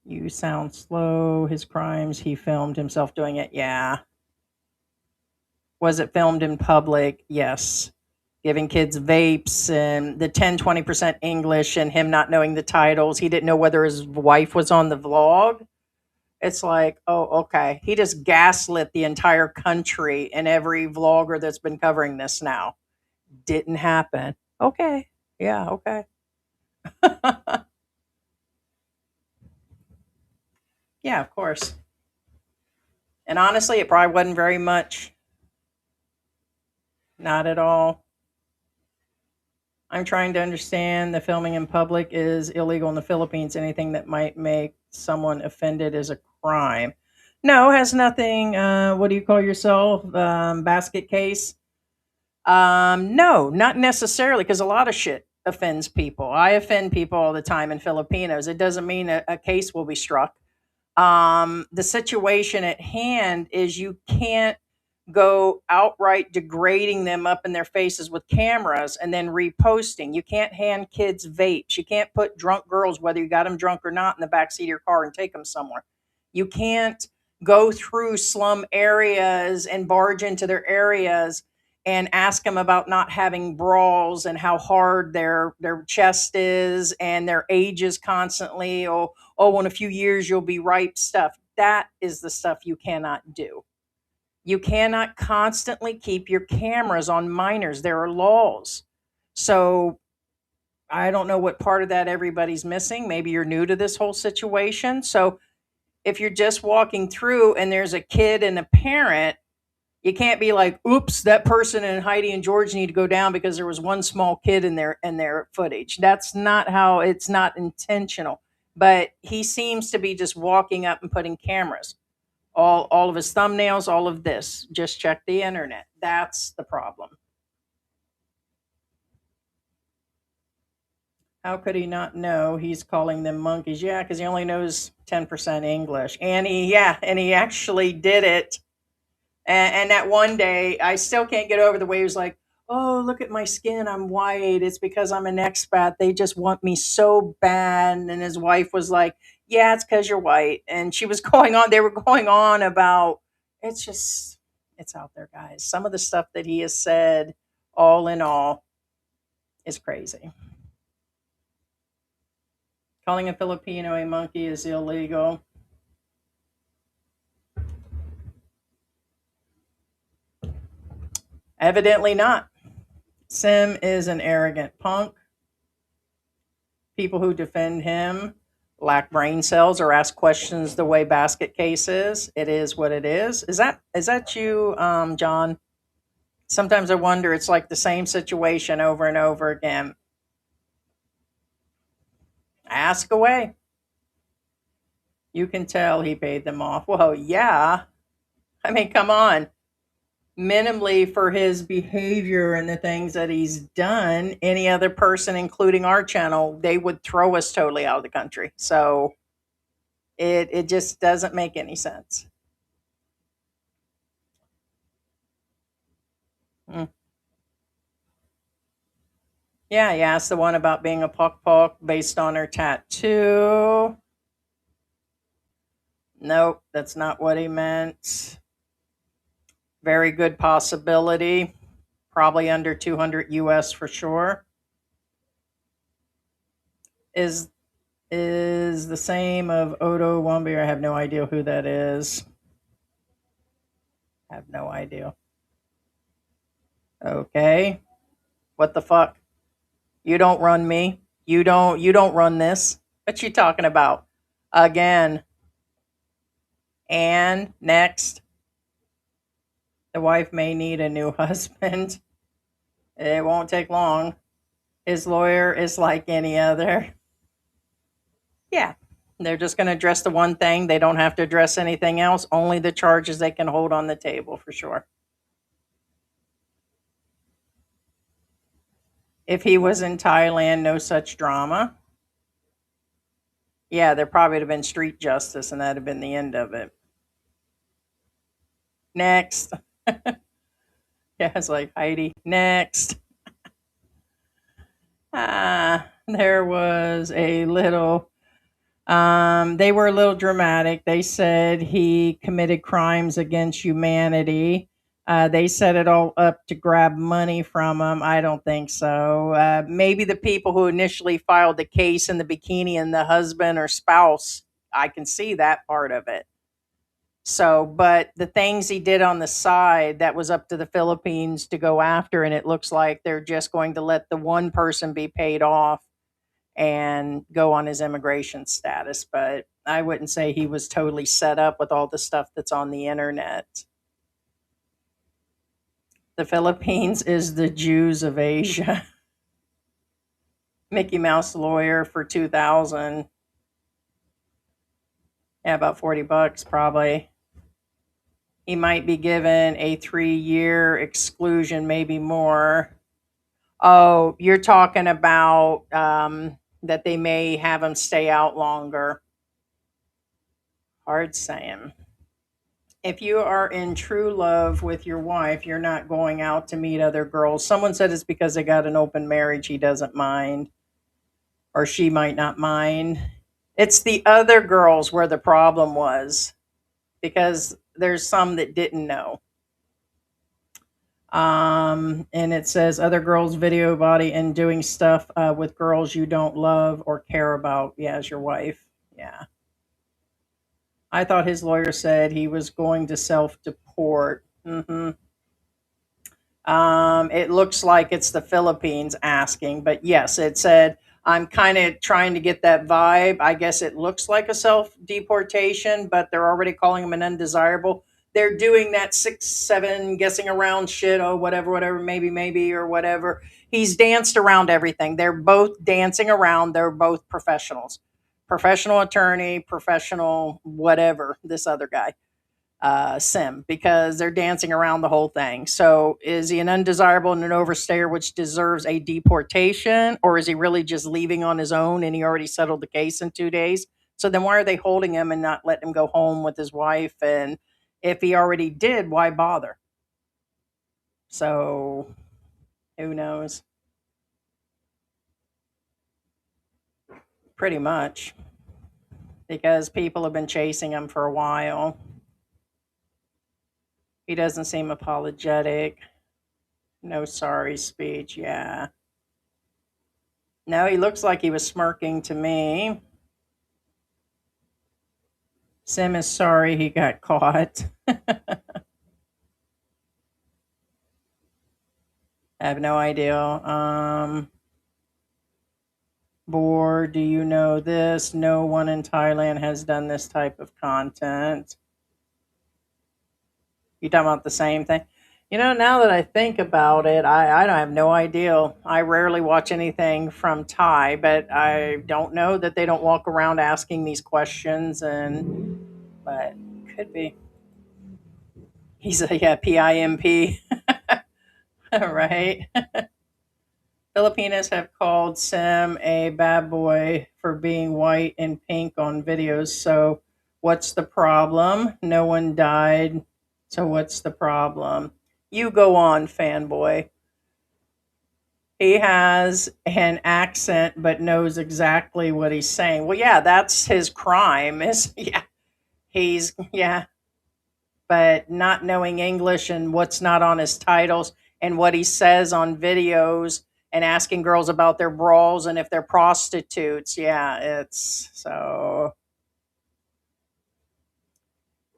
Speaker 2: You sound slow. His crimes, he filmed himself doing it. Yeah. Was it filmed in public? Yes. Giving kids vapes and the 10-20% English and him not knowing the titles. He didn't know whether his wife was on the vlog. It's like, oh, okay. He just gaslit the entire country and every vlogger that's been covering this now. Didn't happen. Okay. Yeah, okay. Yeah, of course. And honestly, it probably wasn't very much. Not at all. I'm trying to understand the filming in public is illegal in the Philippines. Anything that might make someone offended is a crime. No, has nothing. What do you call yourself? Basket case? No, not necessarily, because a lot of shit offends people. I offend people all the time in Filipinos. It doesn't mean a case will be struck. The situation at hand is you can't go outright degrading them up in their faces with cameras and then reposting. You can't hand kids vapes. You can't put drunk girls, whether you got them drunk or not, in the backseat of your car and take them somewhere. You can't go through slum areas and barge into their areas and ask them about not having bras and how hard their chest is and their ages constantly. Oh, in a few years you'll be ripe stuff. That is the stuff you cannot do. You cannot constantly keep your cameras on minors. There are laws. So I don't know what part of that everybody's missing. Maybe you're new to this whole situation. So if you're just walking through and there's a kid and a parent, you can't be like, oops, that person and Heidi and George need to go down because there was one small kid in their footage. That's not how, it's not intentional. But he seems to be just walking up and putting cameras. All of his thumbnails, all of this. Just check the internet. That's the problem. How could he not know he's calling them monkeys? Yeah, because he only knows 10% English. And he actually did it. And that one day, I still can't get over the way he was like, oh, look at my skin. I'm white. It's because I'm an expat. They just want me so bad. And his wife was like, yeah, it's because you're white. And she was they were going on about, it's out there, guys. Some of the stuff that he has said, all in all, is crazy. Calling a Filipino a monkey is illegal. Evidently not. Sim is an arrogant punk. People who defend him lack brain cells or ask questions the way Basket Case is. It is what it is. Is that you, John? Sometimes I wonder. It's like the same situation over and over again. Ask away. You can tell he paid them off. Well, yeah. I mean, come on. Minimally for his behavior and the things that he's done, any other person, including our channel, they would throw us totally out of the country. So it just doesn't make any sense. Mm. Yeah, he asked the one about being a puck puck based on her tattoo. Nope, that's not what he meant. Very good possibility. Probably under 200 US for sure. Is the same of Odo Wambi. I have no idea who that is. I have no idea. Okay. What the fuck? You don't run me. You don't run this. What you talking about? Again. And next. The wife may need a new husband. It won't take long. His lawyer is like any other. Yeah. They're just going to address the one thing. They don't have to address anything else. Only the charges they can hold on the table for sure. If he was in Thailand, no such drama. Yeah, there probably would have been street justice, and that'd have been the end of it. Next. Yeah, it's like Heidi. Next. There was a little. They were a little dramatic. They said he committed crimes against humanity. They set it all up to grab money from him. I don't think so. Maybe the people who initially filed the case in the bikini and the husband or spouse, I can see that part of it. So, but the things he did on the side, that was up to the Philippines to go after. And it looks like they're just going to let the one person be paid off and go on his immigration status. But I wouldn't say he was totally set up with all the stuff that's on the internet. The Philippines is the Jews of Asia. Mickey Mouse lawyer for 2000. Yeah, about $40 probably. He might be given a 3-year exclusion, maybe more. Oh, you're talking about that they may have him stay out longer. Hard saying. If you are in true love with your wife, you're not going out to meet other girls. Someone said it's because they got an open marriage, he doesn't mind, or she might not mind. It's the other girls where the problem was, because there's some that didn't know. And it says other girls video body and doing stuff with girls you don't love or care about. Yeah, as your wife. Yeah. I thought his lawyer said he was going to self-deport. It looks like it's the Philippines asking, but yes, it said, I'm kind of trying to get that vibe. I guess it looks like a self-deportation, but they're already calling him an undesirable. They're doing that 6, 7 guessing around shit. Oh, whatever, maybe, or whatever. He's danced around everything. They're both dancing around. They're both professionals. Professional attorney, professional whatever, this other guy, Sim, because they're dancing around the whole thing. So is he an undesirable and an overstayer which deserves a deportation, or is he really just leaving on his own and he already settled the case in 2 days? So then why are they holding him and not letting him go home with his wife? And if he already did, why bother? So who knows? Pretty much. Because people have been chasing him for a while. He doesn't seem apologetic. No sorry speech. Yeah. No, he looks like he was smirking to me. Sim is sorry he got caught. I have no idea. Board, do you know this? No one in Thailand has done this type of content. You talking about the same thing? Now that I think about it, I don't have no idea. I rarely watch anything from Thai, but I don't know that they don't walk around asking these questions, but could be. He's a yeah, PIMP, right? Filipinos have called Sim a bad boy for being white and pink on videos. So, what's the problem? No one died. So, what's the problem? You go on, fanboy. He has an accent but knows exactly what he's saying. Well, yeah, that's his crime. Is yeah, yeah, but not knowing English and what's not on his titles and what he says on videos and asking girls about their brawls and if they're prostitutes. Yeah, it's so.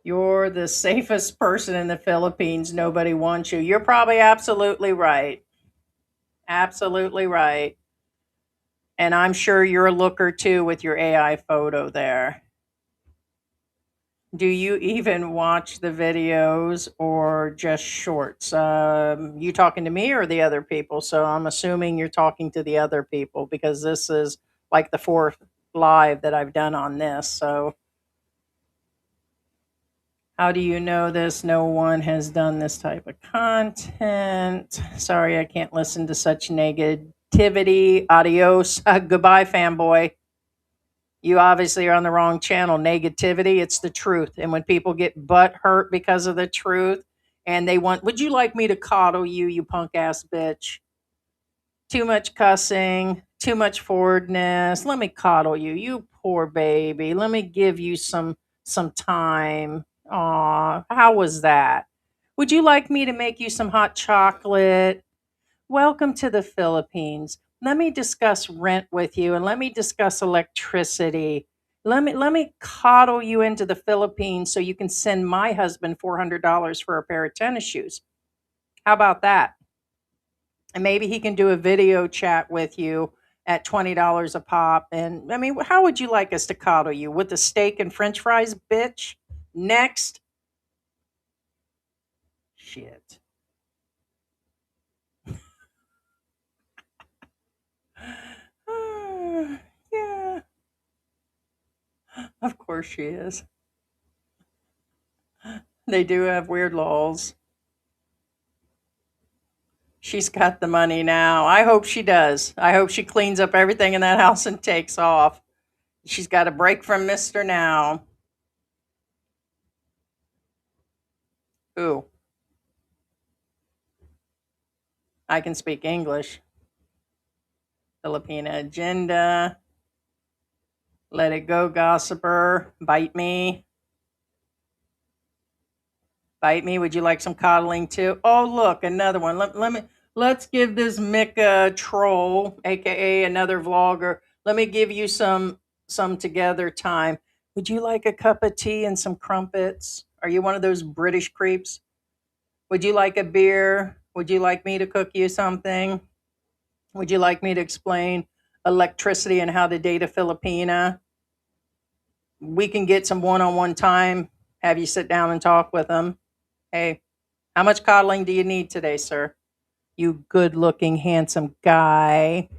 Speaker 2: You're the safest person in the Philippines. Nobody wants you. You're probably absolutely right. Absolutely right. And I'm sure you're a looker too with your AI photo there. Do you even watch the videos or just shorts? You talking to me or the other people? So I'm assuming you're talking to the other people because this is like the fourth live that I've done on this. So how do you know this? No one has done this type of content. Sorry, I can't listen to such negativity. Adios. Goodbye, fanboy. You obviously are on the wrong channel. Negativity, it's the truth. And when people get butt hurt because of the truth and they want, would you like me to coddle you, you punk ass bitch? Too much cussing, too much forwardness. Let me coddle you, you poor baby. Let me give you some time. Aw, how was that? Would you like me to make you some hot chocolate? Welcome to the Philippines. Let me discuss rent with you and let me discuss electricity. Let me coddle you into the Philippines so you can send my husband $400 for a pair of tennis shoes. How about that? And maybe he can do a video chat with you at $20 a pop. And I mean, how would you like us to coddle you? With a steak and french fries, bitch? Next. Shit. Yeah, of course she is. They do have weird laws. She's got the money now. I hope she does. I hope she cleans up everything in that house and takes off. She's got a break from Mr. Now. Ooh, I can speak English. Filipina agenda. Let it go, gossiper. Bite me. Bite me. Would you like some coddling too? Oh, look, another one. Let's give this Mika troll, aka another vlogger. Let me give you some together time. Would you like a cup of tea and some crumpets? Are you one of those British creeps? Would you like a beer? Would you like me to cook you something? Would you like me to explain electricity and how to date a Filipina? We can get some one-on-one time. Have you sit down and talk with them. Hey, how much coddling do you need today, sir? You good looking, handsome guy.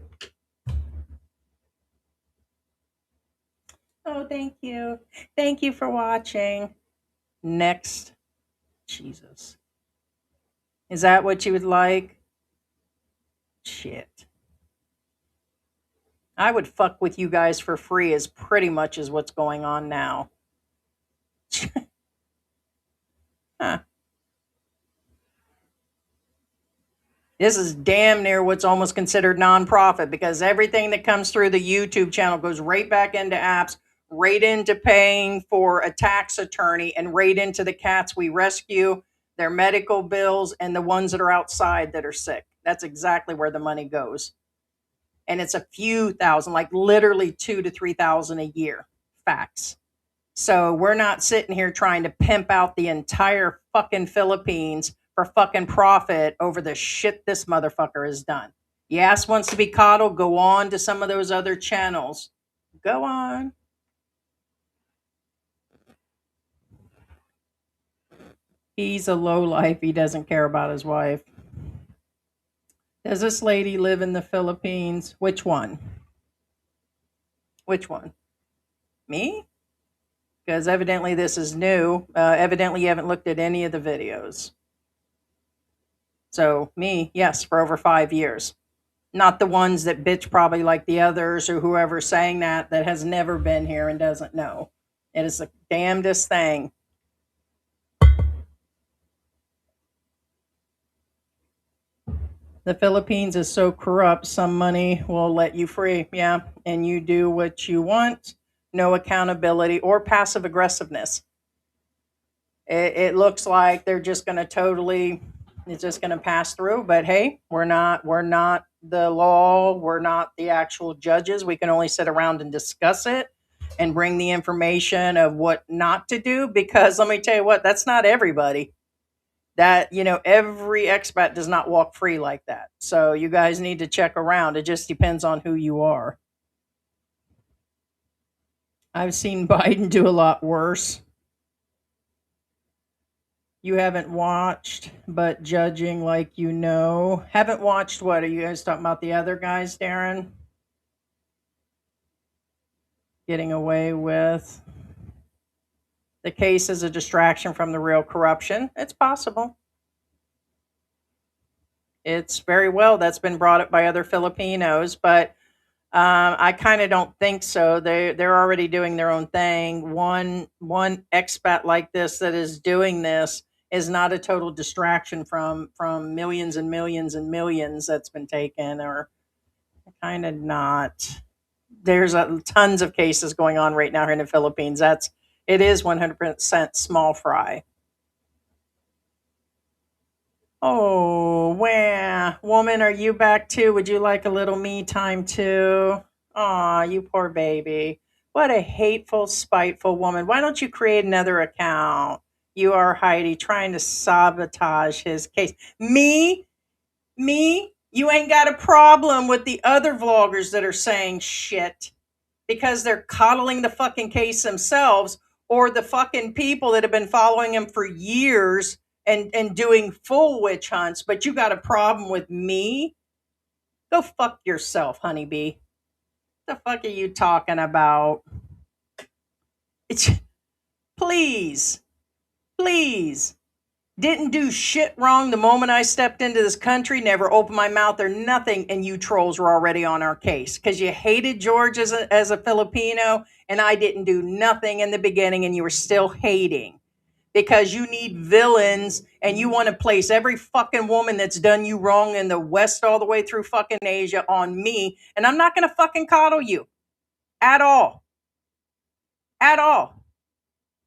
Speaker 2: Oh, thank you. Thank you for watching. Next. Jesus. Is that what you would like? Shit. I would fuck with you guys for free, is pretty much is what's going on now. Huh. This is damn near what's almost considered nonprofit because everything that comes through the YouTube channel goes right back into apps, right into paying for a tax attorney, and right into the cats we rescue, their medical bills, and the ones that are outside that are sick. That's exactly where the money goes. And it's a few thousand, like literally 2,000 to 3,000 a year. Facts. So we're not sitting here trying to pimp out the entire fucking Philippines for fucking profit over the shit this motherfucker has done. Yes, wants to be coddled, go on to some of those other channels. Go on. He's a lowlife. He doesn't care about his wife. Does this lady live in the Philippines? Which one? Which one? Me? Because evidently this is new. Evidently you haven't looked at any of the videos. So me, yes, for over 5 years. Not the ones that bitch probably like the others or whoever's saying that has never been here and doesn't know. It is the damnedest thing. The Philippines is so corrupt, some money will let you free. Yeah. And you do what you want. No accountability or passive aggressiveness. It looks like they're just going to totally, it's just going to pass through. But hey, we're not the law. We're not the actual judges. We can only sit around and discuss it and bring the information of what not to do. Because let me tell you what, that's not everybody. That, every expat does not walk free like that. So you guys need to check around. It just depends on who you are. I've seen Biden do a lot worse. You haven't watched, but judging like you know. Haven't watched what? Are you guys talking about the other guys, Darren? Getting away with. The case is a distraction from the real corruption. It's possible. It's very well that's been brought up by other Filipinos, but I kind of don't think so. They're already doing their own thing. One expat like this that is doing this is not a total distraction from millions and millions and millions that's been taken, or kind of not. There's tons of cases going on right now here in the Philippines. It is 100% small fry. Oh, wow. Woman, are you back too? Would you like a little me time too? Aw, you poor baby. What a hateful, spiteful woman. Why don't you create another account? You are Heidi trying to sabotage his case. Me? You ain't got a problem with the other vloggers that are saying shit because they're coddling the fucking case themselves, or the fucking people that have been following him for years and doing full witch hunts, but you got a problem with me? Go fuck yourself, honeybee. The fuck are you talking about? Please. Didn't do shit wrong the moment I stepped into this country, never opened my mouth or nothing, and you trolls were already on our case. Because you hated George as a Filipino, and I didn't do nothing in the beginning, and you were still hating. Because you need villains, and you want to place every fucking woman that's done you wrong in the West all the way through fucking Asia on me, and I'm not going to fucking coddle you. At all. At all.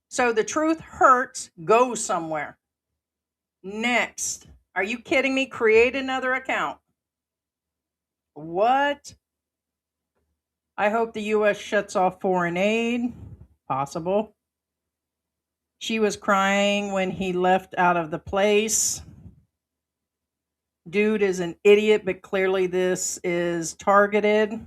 Speaker 2: So the truth hurts, go somewhere. Next. Are you kidding me? Create another account. What? I hope the U.S. shuts off foreign aid. Possible. She was crying when he left out of the place. Dude is an idiot, but clearly this is targeted.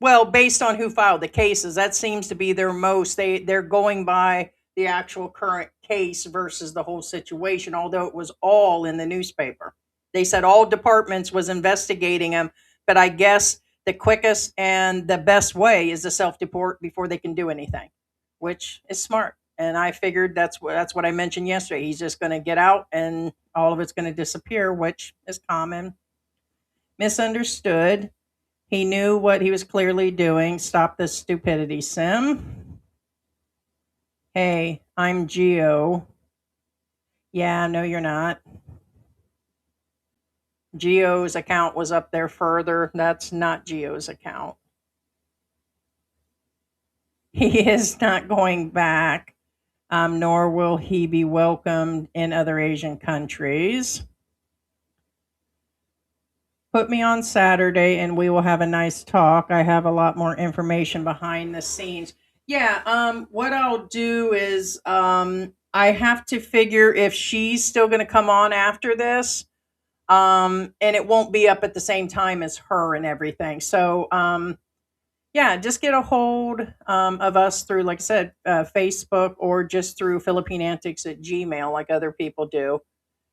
Speaker 2: Well, based on who filed the cases, that seems to be their most. They're going by the actual current case versus the whole situation, although it was all in the newspaper. They said all departments was investigating him, but I guess the quickest and the best way is to self-deport before they can do anything, which is smart. And I figured that's what I mentioned yesterday. He's just going to get out and all of it's going to disappear, which is common. Misunderstood. He knew what he was clearly doing. Stop this stupidity, Sim. Hey, I'm Geo. Yeah, no, you're not. Geo's account was up there further. That's not Geo's account. He is not going back, nor will he be welcomed in other Asian countries. Put me on Saturday and we will have a nice talk. I have a lot more information behind the scenes. Yeah, what I'll do is I have to figure if she's still going to come on after this. And it won't be up at the same time as her and everything. So, yeah, just get a hold of us through, like I said, Facebook or just through Philippine Antics at Gmail, like other people do.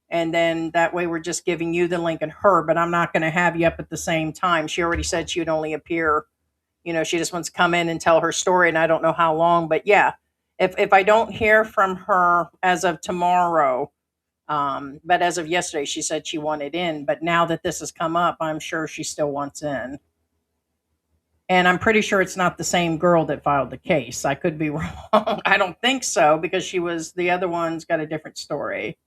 Speaker 2: And then that way we're just giving you the link and her, but I'm not going to have you up at the same time. She already said she would only appear, she just wants to come in and tell her story, and I don't know how long. But yeah, if I don't hear from her as of tomorrow, but as of yesterday, she said she wanted in. But now that this has come up, I'm sure she still wants in. And I'm pretty sure it's not the same girl that filed the case. I could be wrong. I don't think so because the other one's got a different story.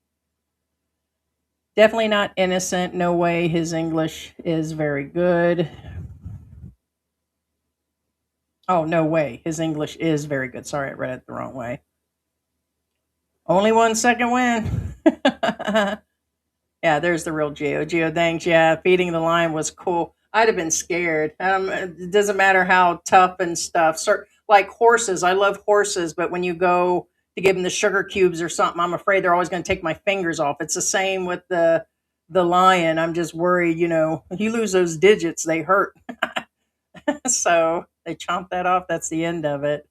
Speaker 2: Definitely not innocent. No way. His English is very good. Oh, no way. His English is very good. Sorry, I read it the wrong way. Only 1 second win. Yeah, there's the real Geo. Geo, thanks. Yeah, feeding the lion was cool. I'd have been scared. It doesn't matter how tough and stuff. Like horses, I love horses, but when you go to give them the sugar cubes or something, I'm afraid they're always going to take my fingers off. It's the same with the lion. I'm just worried. If you lose those digits, they hurt. So they chomp that off. That's the end of it.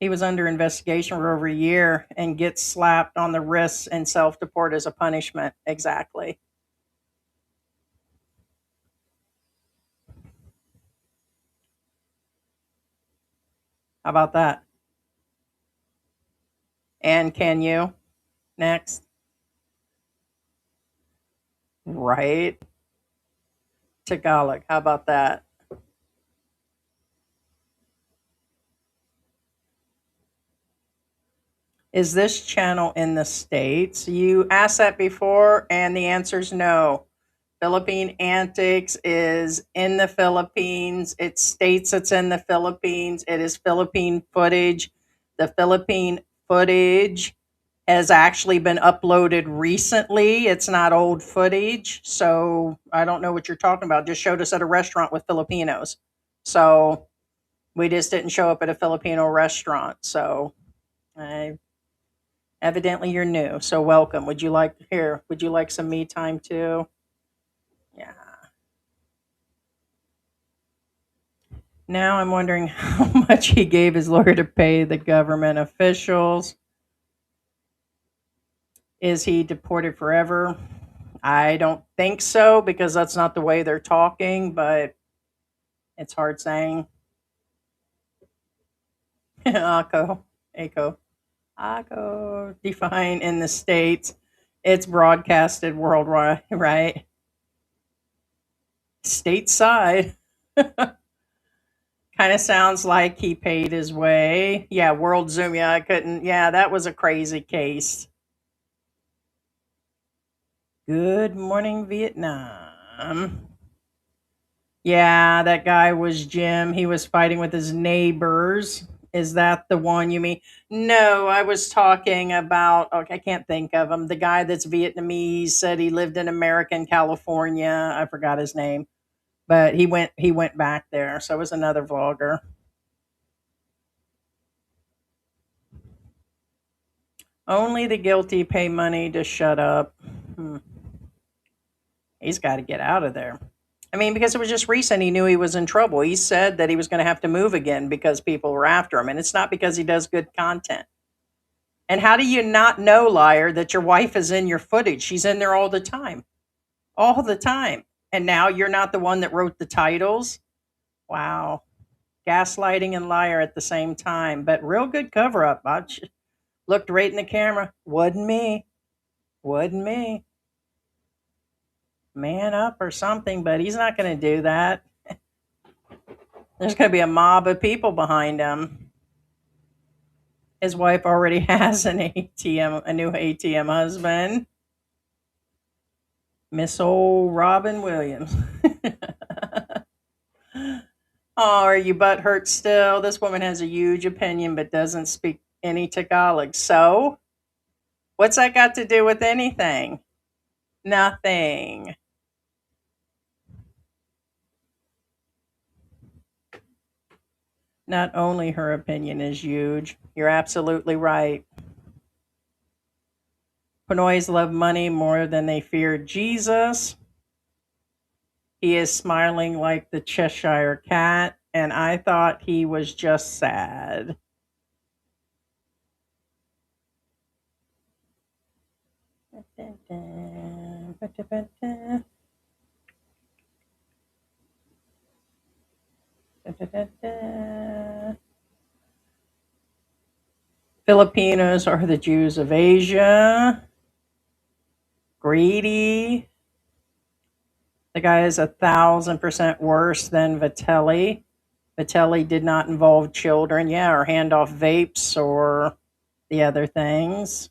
Speaker 2: He was under investigation for over a year and gets slapped on the wrists and self deport as a punishment. Exactly. How about that? And can you? Next. Right. Tagalog. How about that? Is this channel in the States? You asked that before, and the answer is no. Philippine Antics is in the Philippines. It states it's in the Philippines. It is Philippine footage. The Philippine footage has actually been uploaded recently. It's not old footage. So I don't know what you're talking about. Just showed us at a restaurant with Filipinos. So we just didn't show up at a Filipino restaurant. So I evidently you're new. So welcome. Would you like some me time too? Yeah. Now I'm wondering how much he gave his lawyer to pay the government officials. Is he deported forever? I don't think so because that's not the way they're talking, but it's hard saying. Ako, Ako, Ako, define in the States. It's broadcasted worldwide, right? Stateside. Kind of sounds like he paid his way. Yeah, World Zoom. Yeah, I couldn't. Yeah, that was a crazy case. Good morning, Vietnam. Yeah, that guy was Jim. He was fighting with his neighbors. Is that the one you mean? No, I was talking about, okay, I can't think of him. The guy that's Vietnamese said he lived in America and California. I forgot his name, but he went back there. So it was another vlogger. Only the guilty pay money to shut up. Hmm. He's got to get out of there. I mean, because it was just recent, he knew he was in trouble. He said that he was going to have to move again because people were after him, and it's not because he does good content. And how do you not know, liar, that your wife is in your footage? She's in there all the time. And now you're not the one that wrote the titles? Wow. Gaslighting and liar at the same time, but real good cover up. Looked right in the camera. Wasn't me. Wasn't me. Man up or something, but he's not going to do that. There's going to be a mob of people behind him. His wife already has a new ATM husband. Miss old Robin Williams. Oh, are you butthurt still? This woman has a huge opinion but doesn't speak any Tagalog. So, what's that got to do with anything? Nothing. Not only her opinion is huge, you're absolutely right. Pinoys love money more than they fear Jesus. He is smiling like the Cheshire cat, and I thought he was just sad. Filipinos are the Jews of Asia. Greedy. The guy is 1,000% worse than Vitelli. Vitelli did not involve children, yeah, or hand off vapes or the other things.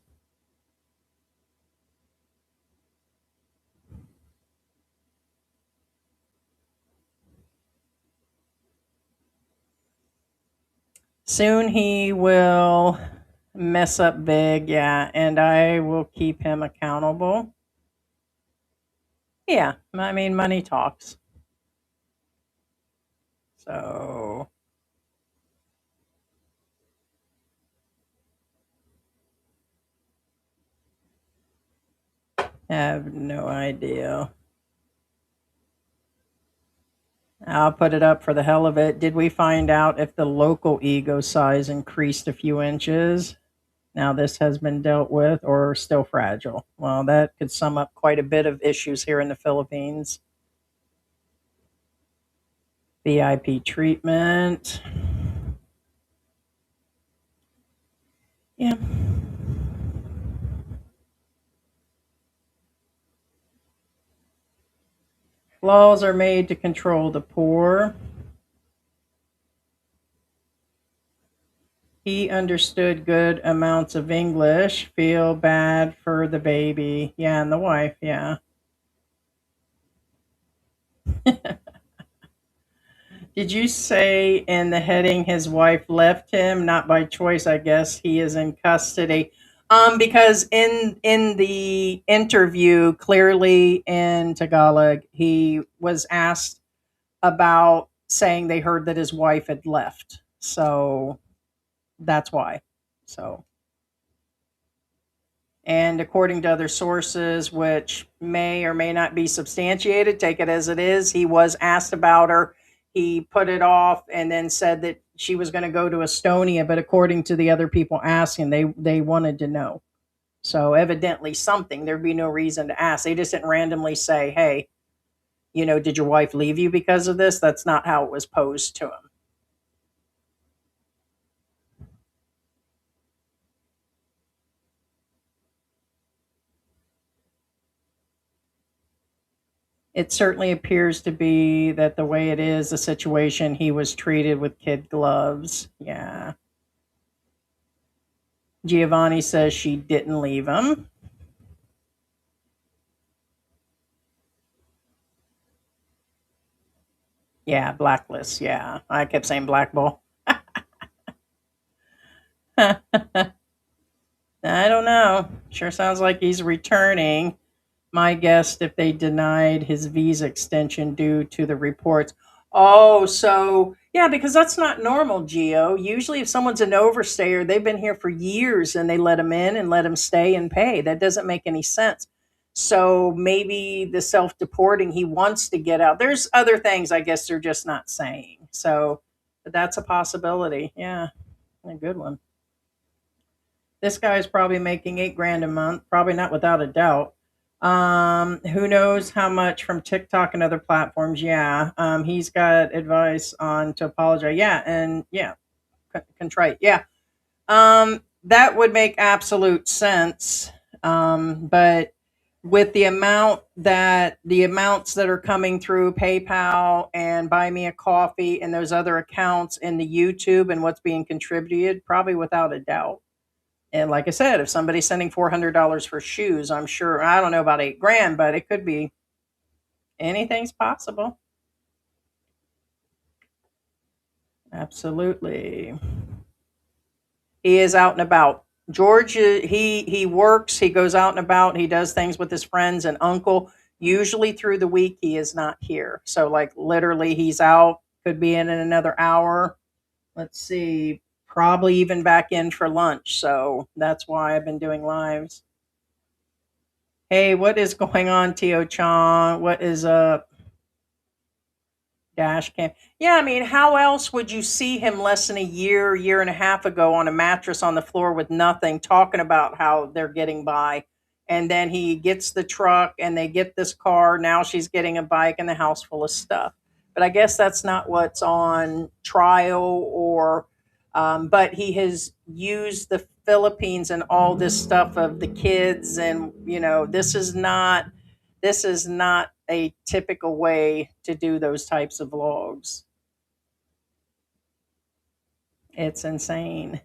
Speaker 2: Soon he will mess up big, yeah, and I will keep him accountable. Yeah, I mean, money talks. So, I have no idea. I'll put it up for the hell of it. Did we find out if the local ego size increased a few inches? Now this has been dealt with or still fragile? Well, that could sum up quite a bit of issues here in the Philippines. VIP treatment. Yeah. Laws are made to control the poor. He understood good amounts of English. Feel bad for the baby. Yeah, and the wife. Yeah. Did you say in the heading his wife left him? Not by choice, I guess. He is in custody. Because in the interview, clearly in Tagalog, he was asked about saying they heard that his wife had left. So that's why. So, and according to other sources, which may or may not be substantiated, take it as it is, he was asked about her. He put it off and then said that she was going to go to Estonia, but according to the other people asking, they wanted to know. So evidently something. There'd be no reason to ask. They just didn't randomly say, "Hey, did your wife leave you because of this?" That's not how it was posed to him. It certainly appears to be that the way it is, the situation, he was treated with kid gloves. Yeah. Giovanni says she didn't leave him. Yeah, blacklist. Yeah. I kept saying black ball. I don't know. Sure sounds like he's returning. My guess if they denied his visa extension due to the reports. Oh, so yeah, because that's not normal, Geo. Usually, if someone's an overstayer, they've been here for years and they let them in and let them stay and pay. That doesn't make any sense. So maybe the self deporting, he wants to get out. There's other things I guess they're just not saying. So but that's a possibility. Yeah, a good one. This guy's probably making 8 grand a month, probably not without a doubt. Who knows how much from TikTok and other platforms? Yeah. He's got advice on to apologize. Yeah, and yeah, contrite. Yeah. That would make absolute sense. But with the amounts that are coming through PayPal and Buy Me a Coffee and those other accounts in the YouTube and what's being contributed, probably without a doubt. And like I said, if somebody's sending $400 for shoes, I'm sure, I don't know about 8 grand, but it could be anything's possible. Absolutely. He is out and about. George, he works, he goes out and about, he does things with his friends and uncle. Usually through the week, he is not here. So, like, literally, he's out, could be in another hour. let's see, probably even back in for lunch. So that's why I've been doing lives. Hey, what is going on, Tio Chong? What is up? Dash cam. Yeah, I mean, how else would you see him less than a year and a half ago on a mattress on the floor with nothing, talking about how they're getting by? And then he gets the truck and they get this car. Now she's getting a bike and the house full of stuff. But I guess that's not what's on trial or, but he has used the Philippines and all this stuff of the kids. And, this is not a typical way to do those types of vlogs. It's insane.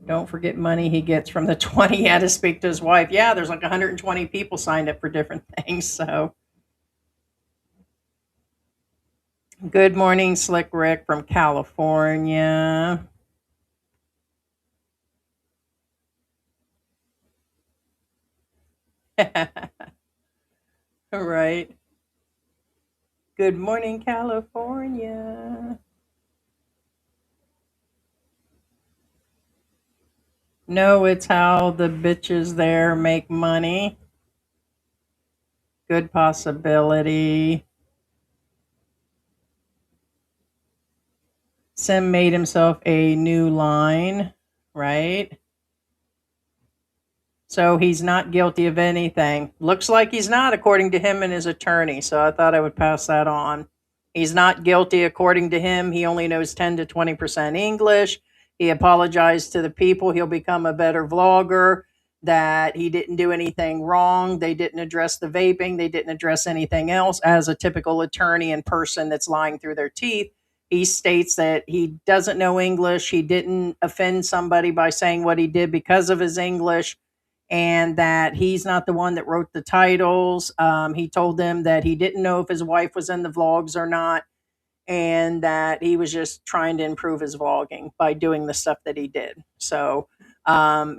Speaker 2: Don't forget money he gets from the 20 he had to speak to his wife. Yeah, there's like 120 people signed up for different things. So, good morning, Slick Rick from California. All right. Good morning, California. No, it's how the bitches there make money. Good possibility. Sim made himself a new line, right? So he's not guilty of anything. Looks like he's not, according to him and his attorney. So I thought I would pass that on. He's not guilty, according to him. He only knows 10 to 20% English. He apologized to the people. He'll become a better vlogger, that he didn't do anything wrong. They didn't address the vaping. They didn't address anything else. As a typical attorney and person that's lying through their teeth, he states that he doesn't know English. He didn't offend somebody by saying what he did because of his English, and that he's not the one that wrote the titles. He told them that he didn't know if his wife was in the vlogs or not, and that he was just trying to improve his vlogging by doing the stuff that he did. So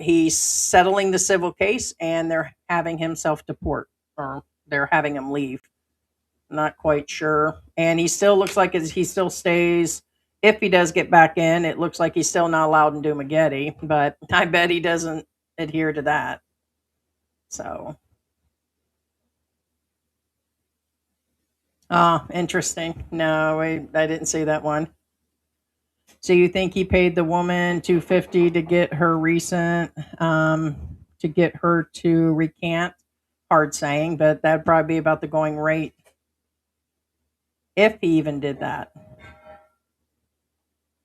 Speaker 2: he's settling the civil case, and they're having him self-deport, or they're having him leave. Not quite sure. And he still looks like he still stays. If he does get back in, it looks like he's still not allowed in Dumageddon, but I bet he doesn't adhere to that. So, interesting. No, I didn't see that one. So you think he paid the woman 250 to get her to get her to recant? Hard saying, but that'd probably be about the going rate if he even did that.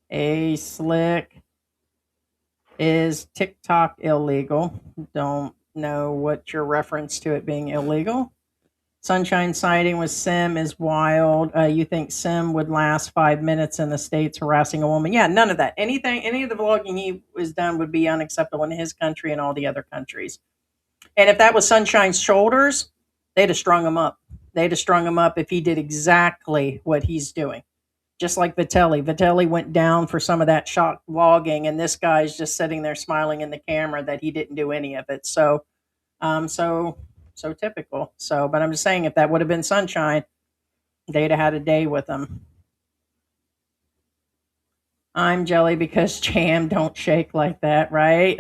Speaker 2: A Slick, is TikTok illegal? Don't know what your reference to it being illegal. Sunshine sighting with Sim is wild. You think Sim would last 5 minutes in the States harassing a woman? Yeah, none of that. Any of the vlogging he was done would be unacceptable in his country and all the other countries. And if that was Sunshine's shoulders, they'd have strung him up. They'd have strung him up if he did exactly what he's doing. Just like Vitelli. Vitelli went down for some of that shock vlogging, and this guy's just sitting there smiling in the camera that he didn't do any of it. So, so typical. So, but I'm just saying, if that would have been Sunshine, they'd have had a day with him. I'm jelly because jam don't shake like that, right?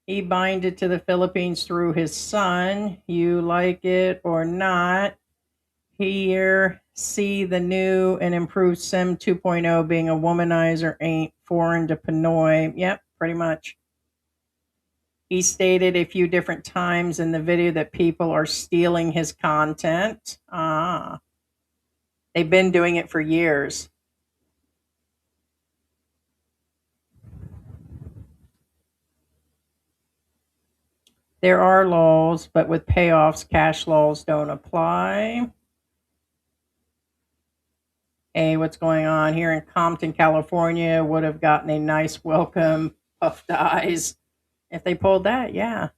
Speaker 2: He binded to the Philippines through his son. You like it or not? Here, see the new and improved Sim 2.0 being a womanizer ain't foreign to Pinoy. Yep, pretty much. He stated a few different times in the video that people are stealing his content. They've been doing it for years. There are laws, but with payoffs, cash laws don't apply. Hey, what's going on here in Compton, California? Would have gotten a nice welcome, puffed eyes, if they pulled that. Yeah.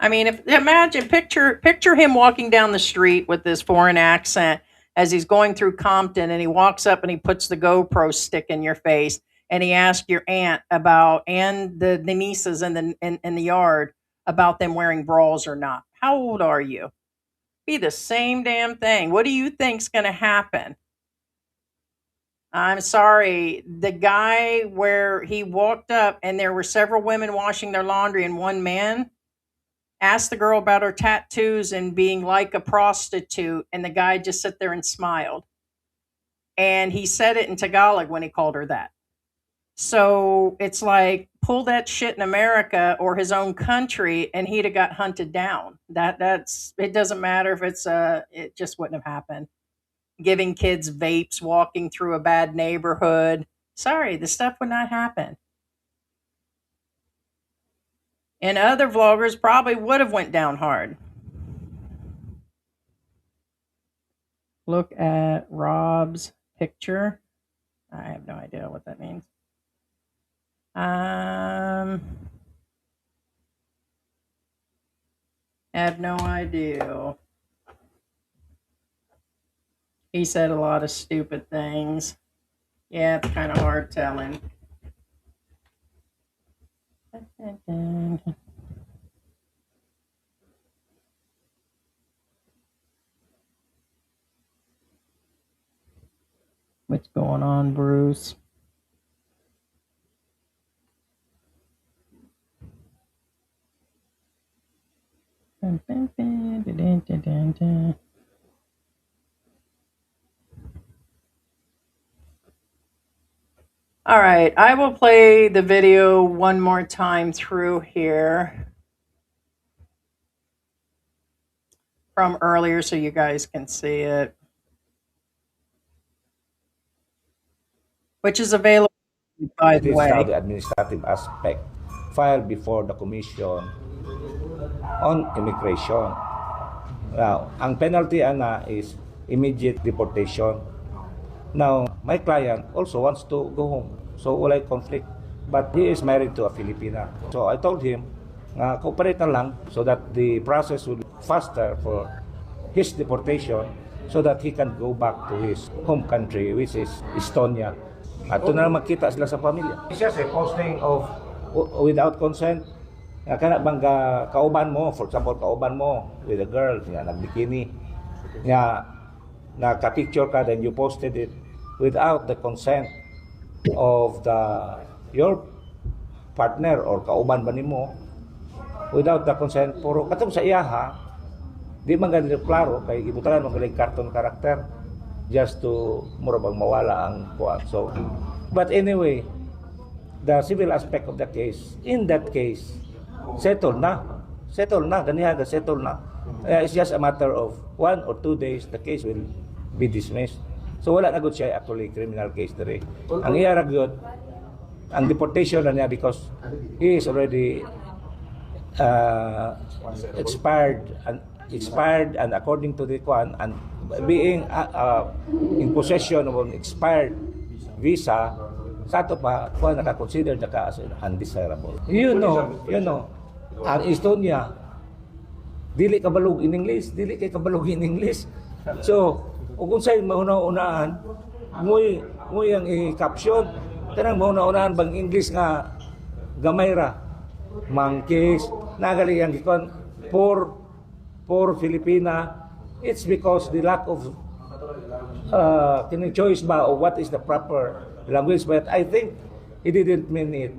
Speaker 2: I mean, if imagine picture him walking down the street with this foreign accent as he's going through Compton, and he walks up and he puts the GoPro stick in your face, and he asks your aunt about, and the nieces in the yard, about them wearing bras or not. How old are you? Be the same damn thing. What do you think's going to happen? I'm sorry. The guy where he walked up and there were several women washing their laundry and one man asked the girl about her tattoos and being like a prostitute, and the guy just sat there and smiled. And he said it in Tagalog when he called her that. So it's like pull that shit in America or his own country, and he'd have got hunted down. That's it. Doesn't matter if it's it just wouldn't have happened. Giving kids vapes, walking through a bad neighborhood. Sorry, this stuff would not happen. And other vloggers probably would have went down hard. Look at Rob's picture. I have no idea what that means. Have no idea. He said a lot of stupid things. Yeah, it's kind of hard telling. What's going on, Bruce? All right, I will play the video one more time through here from earlier so you guys can see it, which is available, by the
Speaker 3: This is how
Speaker 2: way.
Speaker 3: the administrative aspect filed before the Commission on Immigration. Now, ang penalty is immediate deportation. Now, my client also wants to go home. So, wala conflict. But he is married to a Filipina. So, I told him, nga cooperate na lang so that the process will be faster for his deportation so that he can go back to his home country, which is Estonia. At doon na magkita sila sa pamilya. It's just a posting of without consent. Kana bang kauban mo, for example, kauban mo with a girl, nga nagbikini, nga naka-picture ka, then you posted it without the consent of your partner or kauban ba nimo, without the consent, puro katong sa iyaha, di man ganito klaro, kay ibutalan mo galing cartoon character just to murabang mawala ang kuwan. So, but anyway, the civil aspect of the case, in that case, settled na, ganihan, settled na. It's just a matter of 1 or 2 days, the case will be dismissed. So wala na gud siya actually criminal case dere. Ang iya ra gyud ang deportation na niya because he is already expired and according to the kwan and being in possession of an expired visa sa ato pa kwan naka-consider na ka as undesirable. You know, ang Estonia dili kabalog in English, dili kay kabalog in English. So, o kung sa'yo mauna-unaan, nguy ang i-caption, kanang mauna-unaan bang English nga gamay ra, monkeys, nagali ang gikon, poor Filipina. It's because the lack of choice ba of what is the proper language. But I think he didn't mean it.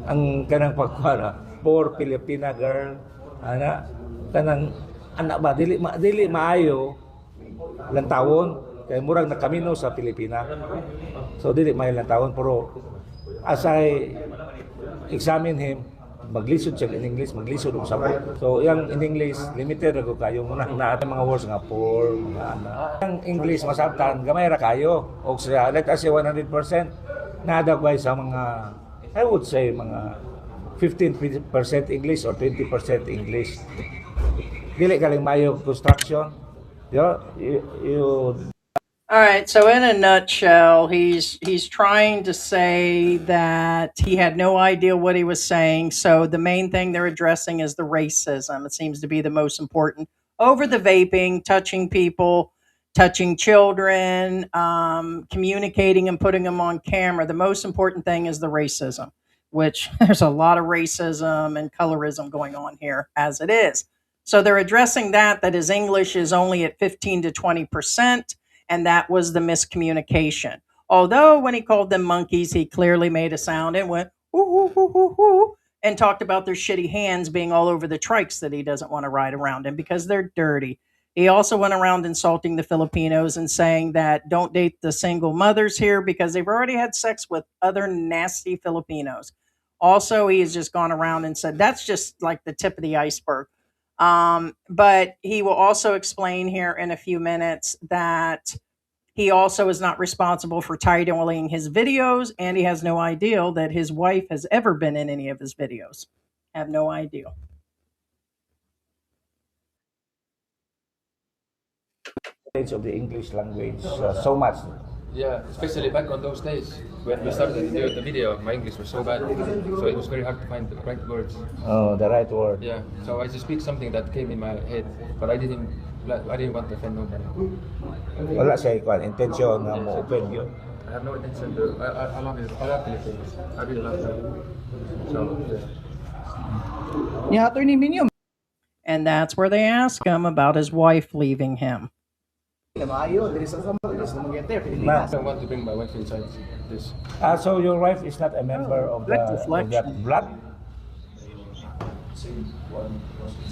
Speaker 3: Ang kanang pagkuha poor Filipina girl, kanang anak ba, dili maayo, lantawon kay murag nakamino sa Pilipina, so dili may lantawon. Pero as I examine him, maglisod siya in English, maglisod og sabot. So yang in English limited ra ko kayo muna na ating mga words nga poor, mga anak. Ang English masabtan gamay ra kayo og sa let us say 100% nadagway sa mga, I would say mga 15% English or 20% English. Dili galing mayo construction. You.
Speaker 2: All right, so in a nutshell, he's trying to say that he had no idea what he was saying. So the main thing they're addressing is the racism. It seems to be the most important over the vaping, touching people, touching children, communicating and putting them on camera. The most important thing is the racism, which there's a lot of racism and colorism going on here as it is. So they're addressing that his English is only at 15 to 20%, and that was the miscommunication. Although when he called them monkeys, he clearly made a sound and went, ooh, ooh, ooh, ooh, ooh, and talked about their shitty hands being all over the trikes that he doesn't want to ride around in because they're dirty. He also went around insulting the Filipinos and saying that don't date the single mothers here because they've already had sex with other nasty Filipinos. Also, he has just gone around and said that's just like the tip of the iceberg. But he will also explain here in a few minutes that he also is not responsible for titling his videos, and he has no idea that his wife has ever been in any of his videos. Have no idea.
Speaker 3: Of the English language so much.
Speaker 4: Yeah, especially back on those days when we started to do the video, my English was so bad, so it was very hard to find the right words.
Speaker 3: Oh, the right word.
Speaker 4: Yeah, so I just speak something that came in my head, but I didn't want to offend nobody.
Speaker 3: Wala siya ikuan intention na mo open yun.
Speaker 4: I have no intention to. I love it. I love Philippines. I really love it. So yeah.
Speaker 5: Yeah, Attorney Minyo,
Speaker 2: And that's where they ask him about his wife leaving him.
Speaker 5: maayo, dili sa mga
Speaker 3: Ma-
Speaker 4: I
Speaker 5: Pilipinas.
Speaker 4: don't want to bring my wife inside this.
Speaker 3: So your wife is not a member of
Speaker 2: Good
Speaker 3: of that
Speaker 2: reflection.
Speaker 3: blood?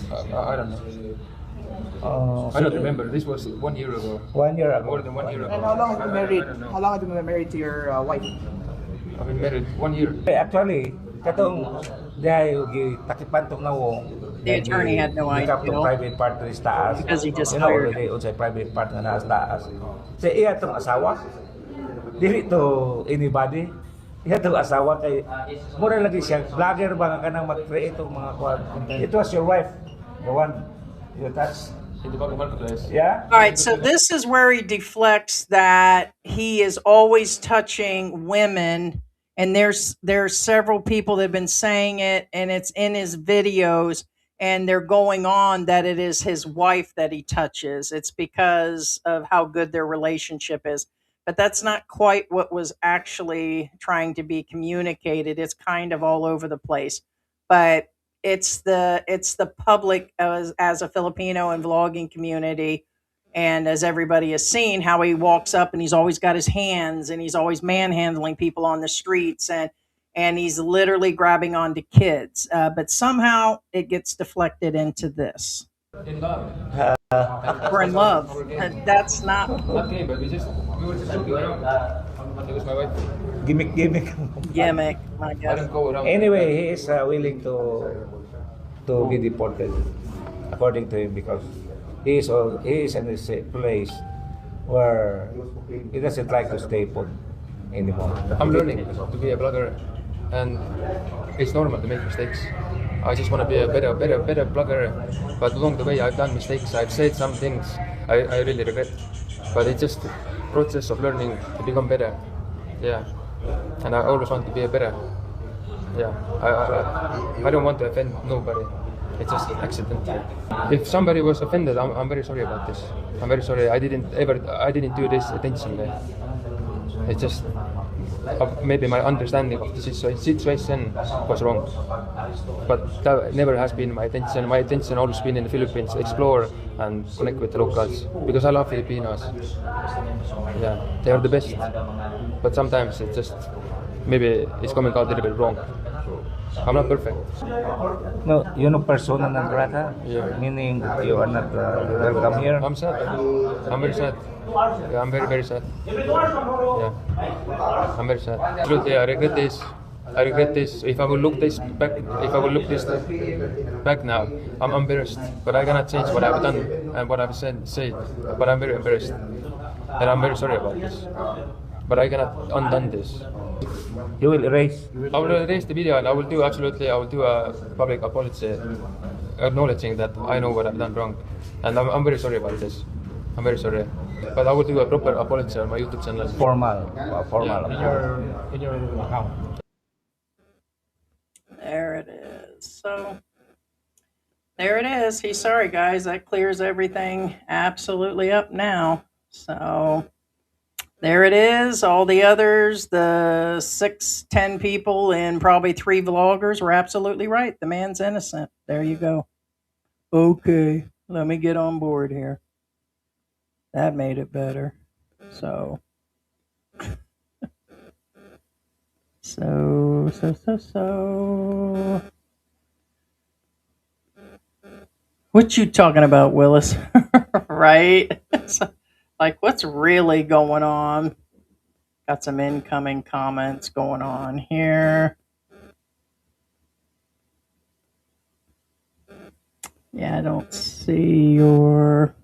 Speaker 4: I don't know. I don't remember. This was 1 year ago.
Speaker 3: 1 year ago.
Speaker 4: More than 1 year ago.
Speaker 5: And how long have you married?
Speaker 4: I don't know.
Speaker 5: How long have you been married to your wife?
Speaker 4: I've been married 1 year.
Speaker 3: Actually, katong dahil gitakipan tong nawong.
Speaker 2: The attorney had no idea.
Speaker 3: Gikap tong private part na sa taas.
Speaker 2: Because he just
Speaker 3: you know,
Speaker 2: hired
Speaker 3: already unsay private part na nasa taas. Sa iya tong asawa. Dili to anybody. Iya tong asawa kay mura lagi siya vlogger ba nga kanang mag-create og mga kwan. It was your wife, the one you touched.
Speaker 4: In the public marketplace.
Speaker 3: Yeah?
Speaker 2: All right, so this is where he deflects that he is always touching women, and there's several people that have been saying it, and it's in his videos, and they're going on that it is his wife that he touches. It's because of how good their relationship is. But that's not quite what was actually trying to be communicated. It's kind of all over the place. But it's the public as a Filipino and vlogging community, and as everybody has seen, how he walks up and he's always got his hands and he's always manhandling people on the streets, and he's literally grabbing onto kids. But somehow it gets deflected into this.
Speaker 4: In love.
Speaker 2: We're in love. And that's not.
Speaker 4: Okay, but we were just joking around. It was my wife.
Speaker 3: Gimmick.
Speaker 2: Gimmick, my
Speaker 4: I
Speaker 2: God.
Speaker 4: don't go around.
Speaker 3: Anyway, he is willing to be deported, according to him, because he is in this place where he doesn't like to stay put anymore.
Speaker 4: I'm learning to be a blogger, and it's normal to make mistakes. I just want to be a better blogger, but along the way I've done mistakes. I've said some things I really regret, but it's just a process of learning to become better. Yeah, and I always want to be a better. Yeah, I don't want to offend nobody. It's just accidental. If somebody was offended, I'm very sorry about this. I'm very sorry. I didn't do this intentionally. It's just maybe my understanding of the situation was wrong. But that never has been my intention. My intention always been in the Philippines, explore and connect with the locals because I love Filipinos. Yeah, they are the best. But sometimes it's just maybe it's coming out a little bit wrong. I'm not perfect.
Speaker 3: No, you know, persona non grata,
Speaker 4: Yeah.
Speaker 3: meaning you are not welcome here.
Speaker 4: I'm sad. I'm very sad. Yeah, I'm very sad. Yeah, I'm very sad. Absolutely, I regret this. I regret this. If I will look this back now, I'm embarrassed. But I cannot change what I've done and what I've said. But I'm very embarrassed, and I'm very sorry about this. But I cannot undo this.
Speaker 3: You will erase.
Speaker 4: I will erase the video and I will do a public apology, acknowledging that I know what I've done wrong, and I'm very sorry about this. I'm very sorry, but I will do a proper apology on my YouTube channel.
Speaker 3: Formal.
Speaker 4: Yeah, in your account.
Speaker 2: There it is. So there it is. He's sorry, guys. That clears everything absolutely up now. So there it is. All the others, the 6, 10 people, and probably 3 vloggers were absolutely right. The man's innocent. There you go. Okay, let me get on board here. That made it better. So, so. What you talking about, Willis? Right? So, like, what's really going on? Got some incoming comments going on here. Yeah, I don't see your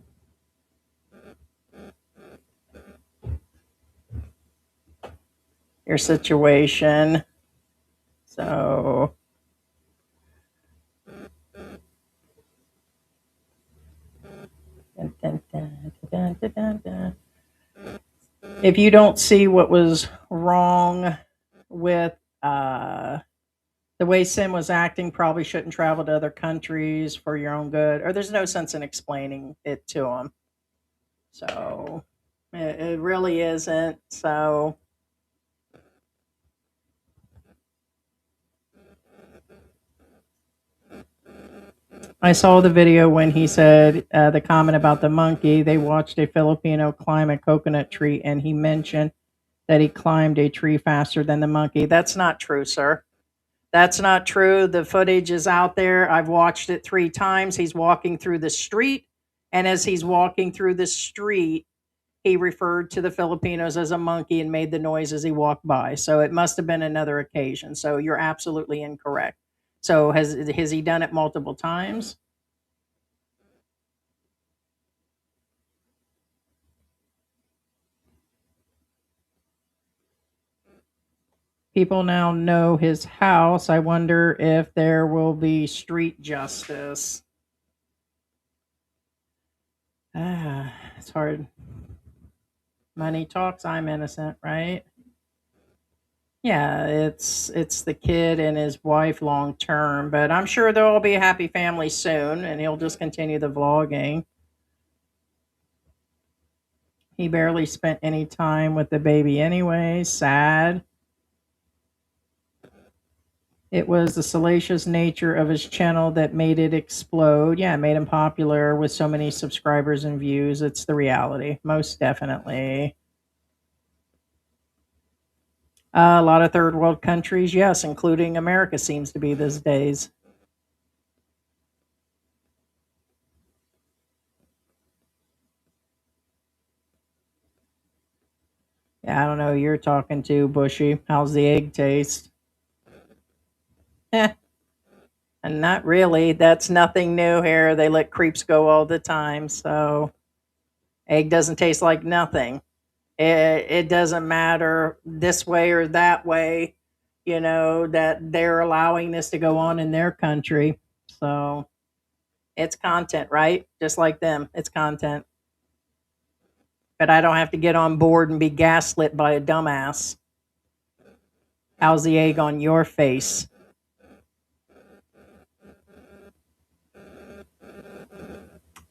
Speaker 2: situation. So, dun, dun, dun, dun, dun, dun, dun. If you don't see what was wrong with the way Sim was acting, probably shouldn't travel to other countries for your own good, or there's no sense in explaining it to him. So it really isn't. So I saw the video when he said the comment about the monkey. They watched a Filipino climb a coconut tree, and he mentioned that he climbed a tree faster than the monkey. That's not true, sir. That's not true. The footage is out there. I've watched it 3 times. He's walking through the street, and as he's walking through the street, he referred to the Filipinos as a monkey and made the noise as he walked by. So it must have been another occasion. So you're absolutely incorrect. So has he done it multiple times? People now know his house. I wonder if there will be street justice. It's hard. Money talks. I'm innocent, right? Yeah, it's the kid and his wife long term, but I'm sure they'll all be a happy family soon, and he'll just continue the vlogging. He barely spent any time with the baby anyway. Sad. It was the salacious nature of his channel that made it explode. Yeah, it made him popular with so many subscribers and views. It's the reality, most definitely. A lot of third world countries, yes, including America, seems to be these days. Yeah, I don't know who you're talking to, Bushy. How's the egg taste? Eh, and not really. That's nothing new here. They let creeps go all the time. So egg doesn't taste like nothing. It doesn't matter this way or that way, that they're allowing this to go on in their country. So it's content, right? Just like them, it's content. But I don't have to get on board and be gaslit by a dumbass. How's the egg on your face?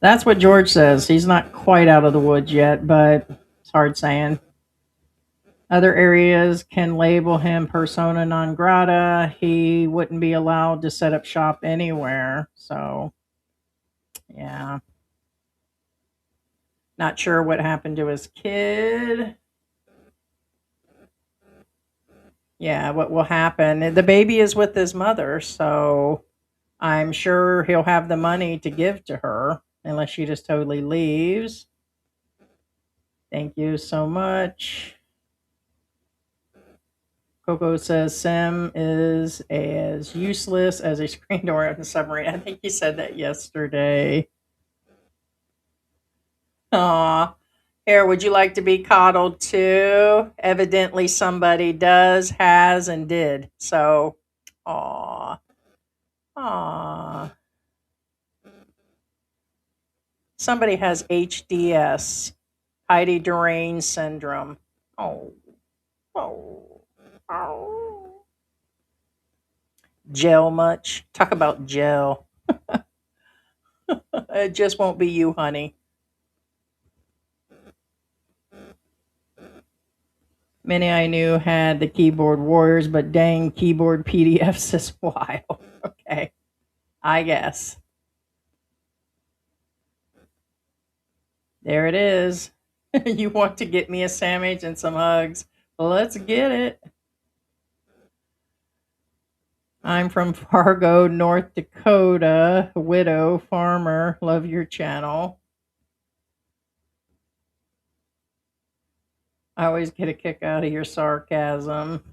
Speaker 2: That's what George says. He's not quite out of the woods yet, but it's hard saying. Other areas can label him persona non grata. He wouldn't be allowed to set up shop anywhere. So, yeah. Not sure what happened to his kid. Yeah, what will happen? The baby is with his mother, so I'm sure he'll have the money to give to her unless she just totally leaves. Thank you so much. Coco says Sim is as useless as a screen door on a submarine. I think he said that yesterday. Aw. Here, would you like to be coddled too? Evidently, somebody does, has, and did. So, aw. Aw. Somebody has HDS, Heidi Deranged syndrome. Oh. Oh. Oh. Gel much? Talk about gel. It just won't be you, honey. Many I knew had the keyboard warriors, but dang, keyboard PDFs is wild. Okay, I guess. There it is. You want to get me a sandwich and some hugs? Let's get it. I'm from Fargo, North Dakota. Widow, farmer. Love your channel. I always get a kick out of your sarcasm.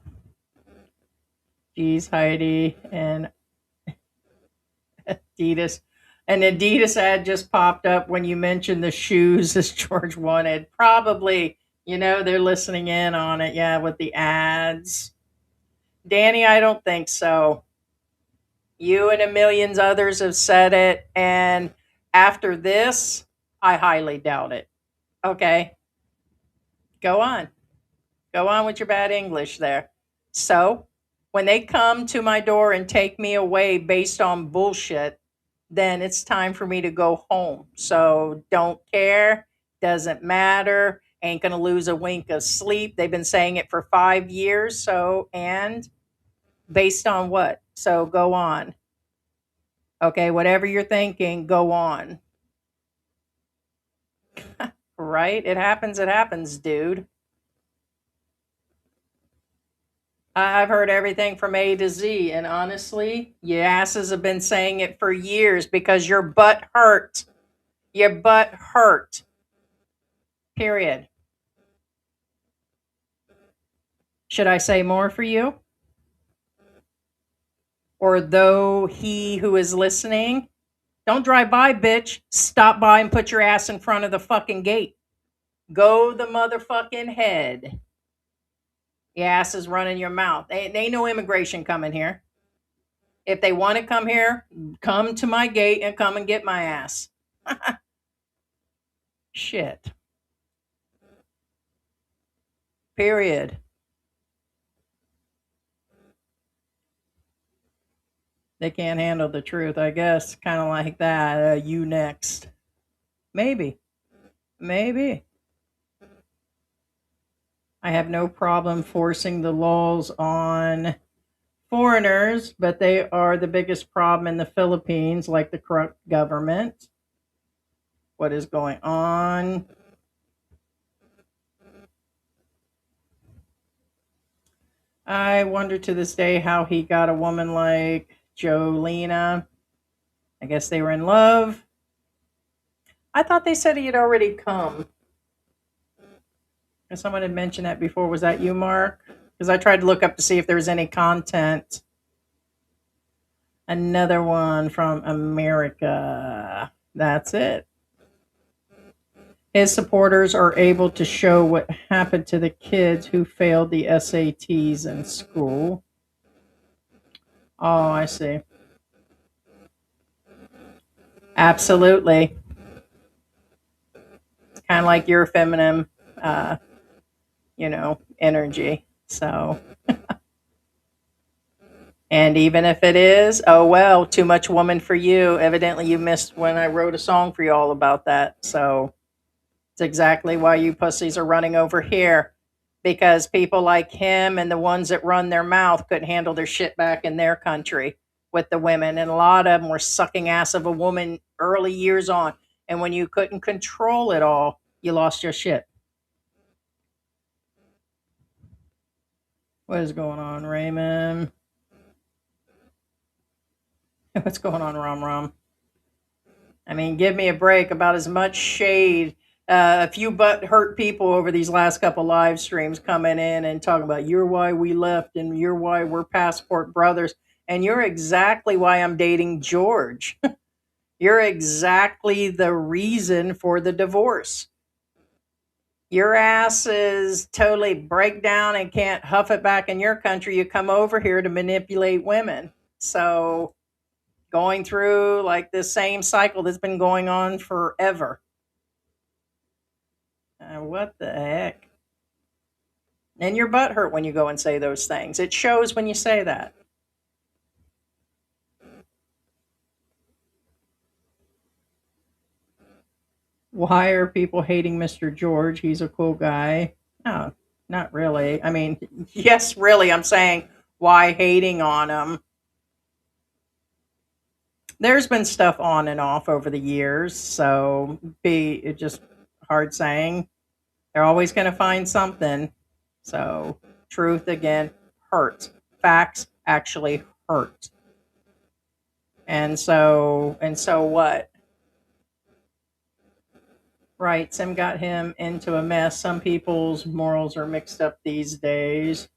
Speaker 2: Geez, Heidi and Adidas. An Adidas ad just popped up when you mentioned the shoes as George wanted. Probably, they're listening in on it. Yeah, with the ads. Danny, I don't think so. You and a millions others have said it. And after this, I highly doubt it. Okay, go on. Go on with your bad English there. So, when they come to my door and take me away based on bullshit, then it's time for me to go home. So, don't care, doesn't matter, ain't gonna lose a wink of sleep. They've been saying it for 5 years. So, and based on what? So, go on. Okay, whatever you're thinking, go on. Right? It happens, dude. I've heard everything from A to Z, and honestly, your asses have been saying it for years because your butt hurt. Your butt hurt. Period. Should I say more for you? Or though he who is listening, don't drive by, bitch. Stop by and put your ass in front of the fucking gate. Go the motherfucking head. Your ass is running your mouth. Ain't no immigration coming here. If they want to come here, come to my gate and come and get my ass. Shit. Period. They can't handle the truth, I guess. Kind of like that. You next. Maybe. Maybe. I have no problem forcing the laws on foreigners, but they are the biggest problem in the Philippines, like the corrupt government. What is going on? I wonder to this day how he got a woman like Jolena. I guess they were in love. I thought they said he had already come. And someone had mentioned that before. Was that you, Mark? Because I tried to look up to see if there was any content. Another one from America. That's it. His supporters are able to show what happened to the kids who failed the SATs in school. Oh, I see. Absolutely. It's kind of like your feminine, energy. So, and even if it is, oh well, too much woman for you. Evidently, you missed when I wrote a song for you all about that. So, it's exactly why you pussies are running over here. Because people like him and the ones that run their mouth couldn't handle their shit back in their country with the women. And a lot of them were sucking ass of a woman early years on. And when you couldn't control it all, you lost your shit. What is going on, Raymond? What's going on, Rom Rom? I mean, give me a break. About as much shade. A few butt hurt people over these last couple live streams coming in and talking about you're why we left and you're why we're passport brothers. And you're exactly why I'm dating George. You're exactly the reason for the divorce. Your ass is totally break down and can't huff it back in your country. You come over here to manipulate women. So going through like the same cycle that's been going on forever. What the heck? And your butt hurt when you go and say those things. It shows when you say that. Why are people hating Mr. George? He's a cool guy. No, not really. I mean, yes, really. I'm saying why hating on him. There's been stuff on and off over the years, so hard saying. They're always going to find something. So, truth again hurts. Facts actually hurt. And so what? Right, Sim got him into a mess. Some people's morals are mixed up these days.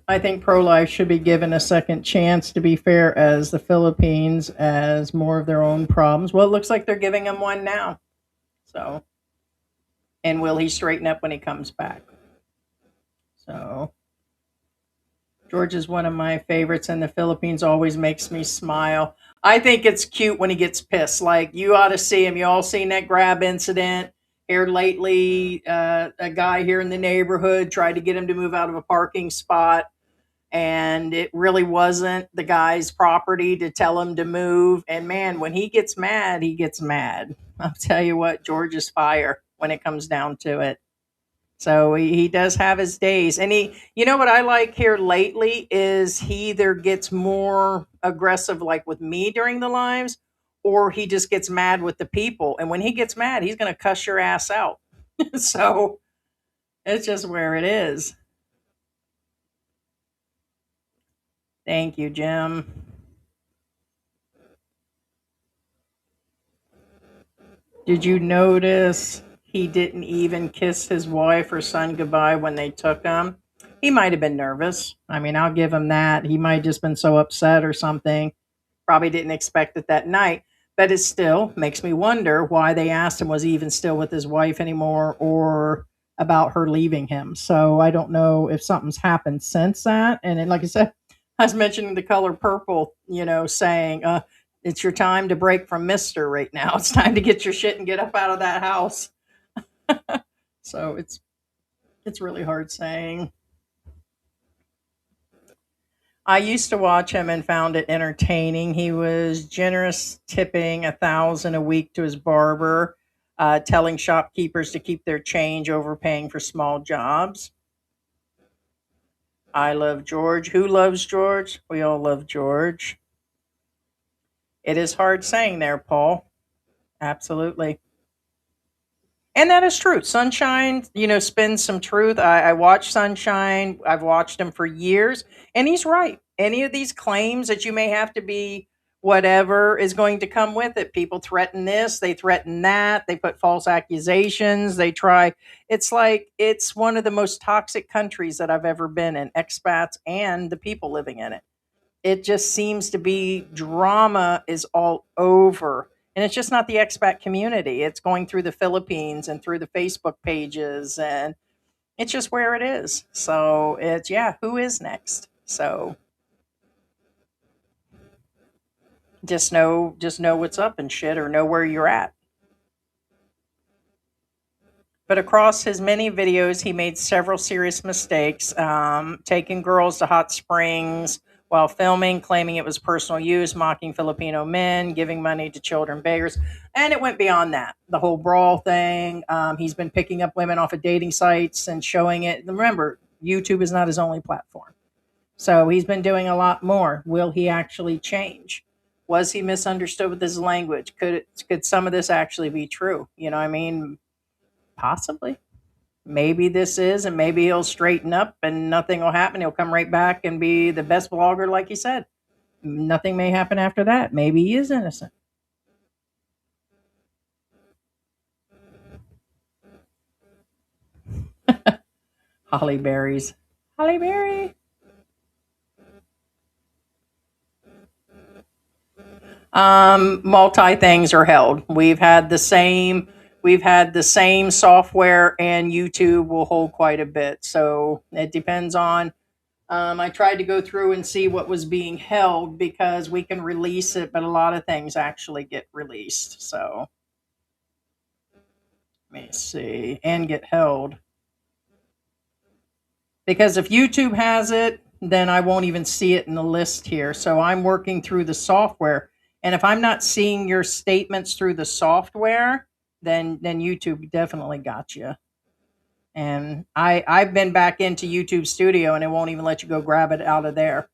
Speaker 2: I think pro-life should be given a second chance, to be fair, as the Philippines as more of their own problems. Well, it looks like they're giving him one now. So, and will he straighten up when he comes back? So, George is one of my favorites, and the Philippines always makes me smile. I think it's cute when he gets pissed. Like, you ought to see him. You all seen that grab incident here lately? A guy here in the neighborhood tried to get him to move out of a parking spot, and it really wasn't the guy's property to tell him to move. And man, when he gets mad, he gets mad. I'll tell you what, George is fire when it comes down to it. So he does have his days. And you know what I like here lately is he either gets more aggressive, like with me during the lives, or he just gets mad with the people. And when he gets mad, he's going to cuss your ass out. So it's just where it is. Thank you, Jim. Did you notice he didn't even kiss his wife or son goodbye when they took him? He might have been nervous. I mean, I'll give him that. He might have just been so upset or something. Probably didn't expect it that night. But it still makes me wonder why they asked him, was he even still with his wife anymore, or about her leaving him. So I don't know if something's happened since that. And then, like I said, I was mentioning the color purple, saying, it's your time to break from Mister right now. It's time to get your shit and get up out of that house. So it's really hard saying. I used to watch him and found it entertaining. He was generous, tipping 1,000 a week to his barber, telling shopkeepers to keep their change, overpaying for small jobs. I love George. Who loves George? We all love George. It is hard saying there, Paul. Absolutely. And that is true. Sunshine, spins some truth. I watch Sunshine. I've watched him for years, and he's right. Any of these claims that you may have to be whatever is going to come with it. People threaten this, they threaten that, they put false accusations, they try. It's like it's one of the most toxic countries that I've ever been in, expats and the people living in it. It just seems to be drama is all over. And it's just not the expat community. It's going through the Philippines and through the Facebook pages, and it's just where it is. So it's, yeah, who is next? So just know what's up and shit, or know where you're at. But across his many videos, he made several serious mistakes, taking girls to hot springs while filming, claiming it was personal use, mocking Filipino men, giving money to children beggars. And it went beyond that. The whole brawl thing. He's been picking up women off of dating sites and showing it. Remember, YouTube is not his only platform. So he's been doing a lot more. Will he actually change? Was he misunderstood with his language? Could some of this actually be true? You know what I mean? Possibly. Maybe this is, and maybe he'll straighten up and nothing will happen. He'll come right back and be the best vlogger, like he said. Nothing may happen after that. Maybe he is innocent. Holly berries. Holly berry. Multi things are held. We've had the same software, and YouTube will hold quite a bit. So it depends on. I tried to go through and see what was being held because we can release it, but a lot of things actually get released. So let me see, and get held. Because if YouTube has it, then I won't even see it in the list here. So I'm working through the software. And if I'm not seeing your statements through the software, then YouTube definitely got you. And I've been back into YouTube Studio, and it won't even let you go grab it out of there.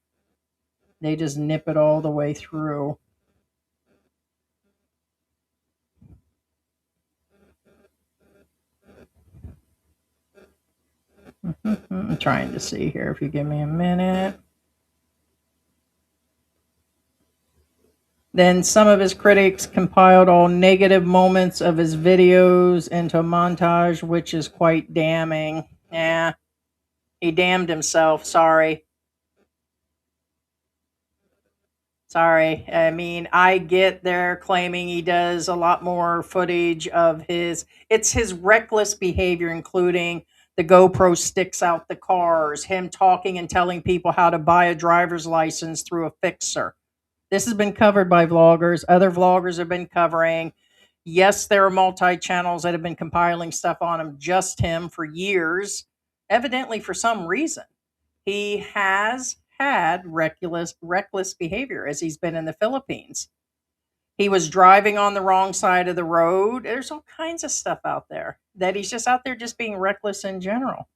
Speaker 2: They just nip it all the way through. I'm trying to see here if you give me a minute. Then some of his critics compiled all negative moments of his videos into a montage, which is quite damning. Yeah, he damned himself. Sorry. Sorry. I mean, I get they're claiming he does a lot more footage of it's his reckless behavior, including the GoPro sticks out the cars, him talking and telling people how to buy a driver's license through a fixer. This has been covered by vloggers. Other vloggers have been covering. Yes, there are multi channels that have been compiling stuff on him, just him for years, evidently for some reason. He has had reckless behavior as he's been in the Philippines. He was driving on the wrong side of the road. There's all kinds of stuff out there that he's just out there just being reckless in general.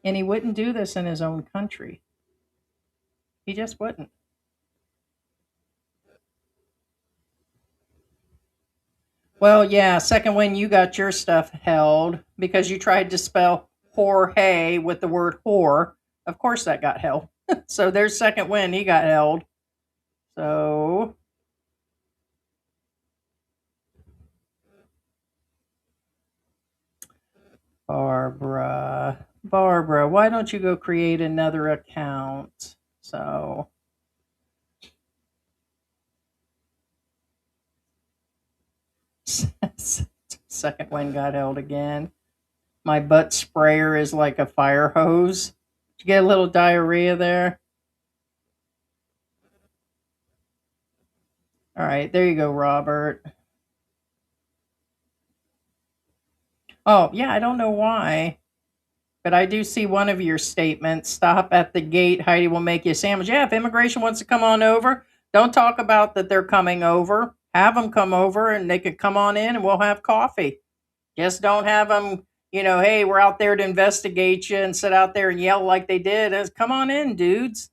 Speaker 2: And he wouldn't do this in his own country. He just wouldn't. Well, yeah, second when you got your stuff held because you tried to spell Jorge with the word whore. Of course that got held. So there's second win, he got held. So Barbara, why don't you go create another account? So second one got held again. My butt sprayer is like a fire hose. Did you get a little diarrhea there? All right, there you go, Robert. Oh, yeah, I don't know why, but I do see one of your statements. Stop at the gate. Heidi will make you a sandwich. Yeah, if immigration wants to come on over, don't talk about that they're coming over. Have them come over and they could come on in and we'll have coffee. Just don't have them, hey, we're out there to investigate you and sit out there and yell like they did. As come on in, dudes.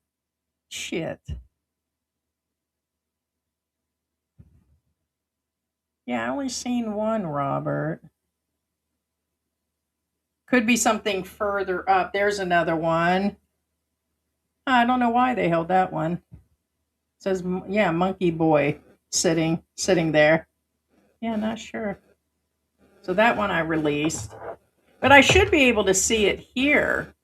Speaker 2: Shit. Yeah, I only seen one, Robert. Could be something further up. There's another one. I don't know why they held that one. It says, yeah, monkey boy sitting there. Yeah, not sure. So that one I released. But I should be able to see it here.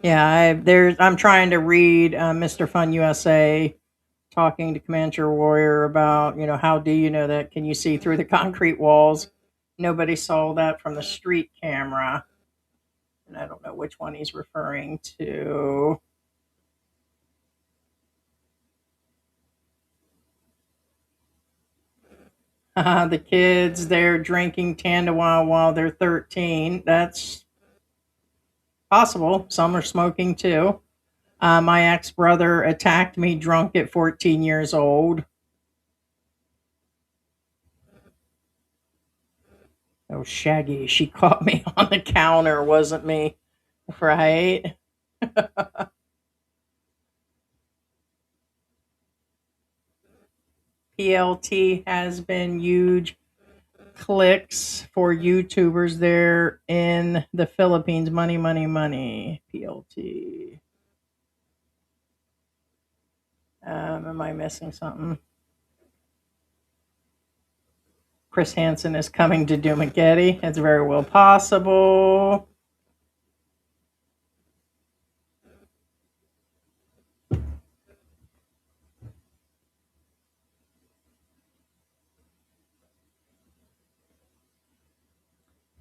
Speaker 2: Yeah, I'm trying to read Mr. Fun USA talking to Comanche Warrior about, how do you know that? Can you see through the concrete walls? Nobody saw that from the street camera. And I don't know which one he's referring to. The kids, they're drinking Tandawa while they're 13. That's possible. Some are smoking too. My ex brother attacked me drunk at 14 years old. Oh, Shaggy, she caught me on the counter, wasn't me? Right? PLT has been huge clicks for YouTubers there in the Philippines. Money, money, money. PLT. Am I missing something? Chris Hansen is coming to Dumageddon. It's very well possible.